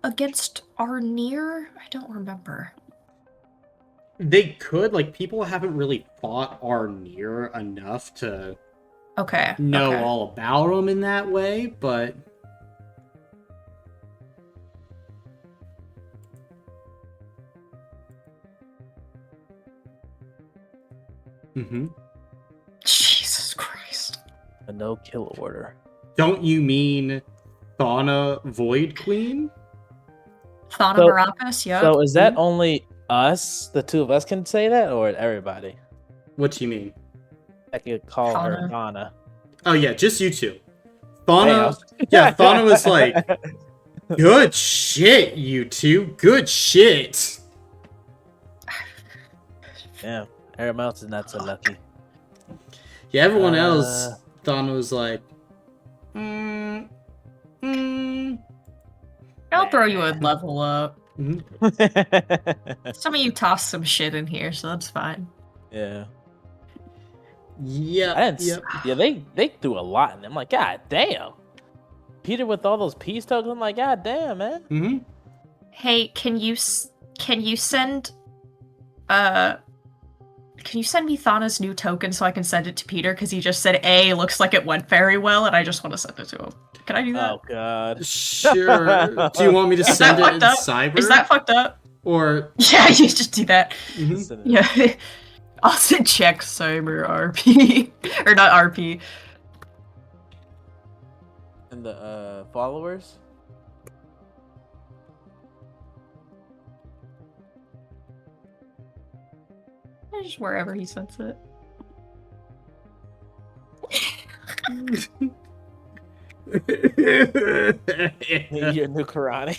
against our near? I don't remember. They could, like, people haven't really fought our near enough to Okay. know okay. all about them in that way, but Jesus Christ. A no kill order. Don't you mean Thana Void Queen? Thana So- Meropis, yeah. So is that only us? The 2 of us can say that, or everybody? What do you mean? I could call her Thana. Thana. Oh yeah, just you two. Thana, Damn. yeah, Thana was like, good shit, you two, good shit. Damn. Everyone else is not so lucky. Yeah, everyone else, Thana was like, I'll throw you a level up. mhm. Some of you tossed some shit in here, so that's fine. Yeah. Yeah, I didn't. yep. Yeah, they threw a lot, and I'm like, God damn. Peter with all those peace tokens. I'm like, God damn, man. Mm-hmm. Hey, can you send me Thana's new token so I can send it to Peter? Because he just said, A, looks like it went very well, and I just want to send it to him. Can I do that? Oh God. Sure. Do you want me to Is send that it in fucked up? cyber? Is that fucked up? Or Yeah, you just do that. mhm. Send it. Yeah. I'll send check cyber RP. Or not RP. And the followers. Just wherever he sends it. Your new karate.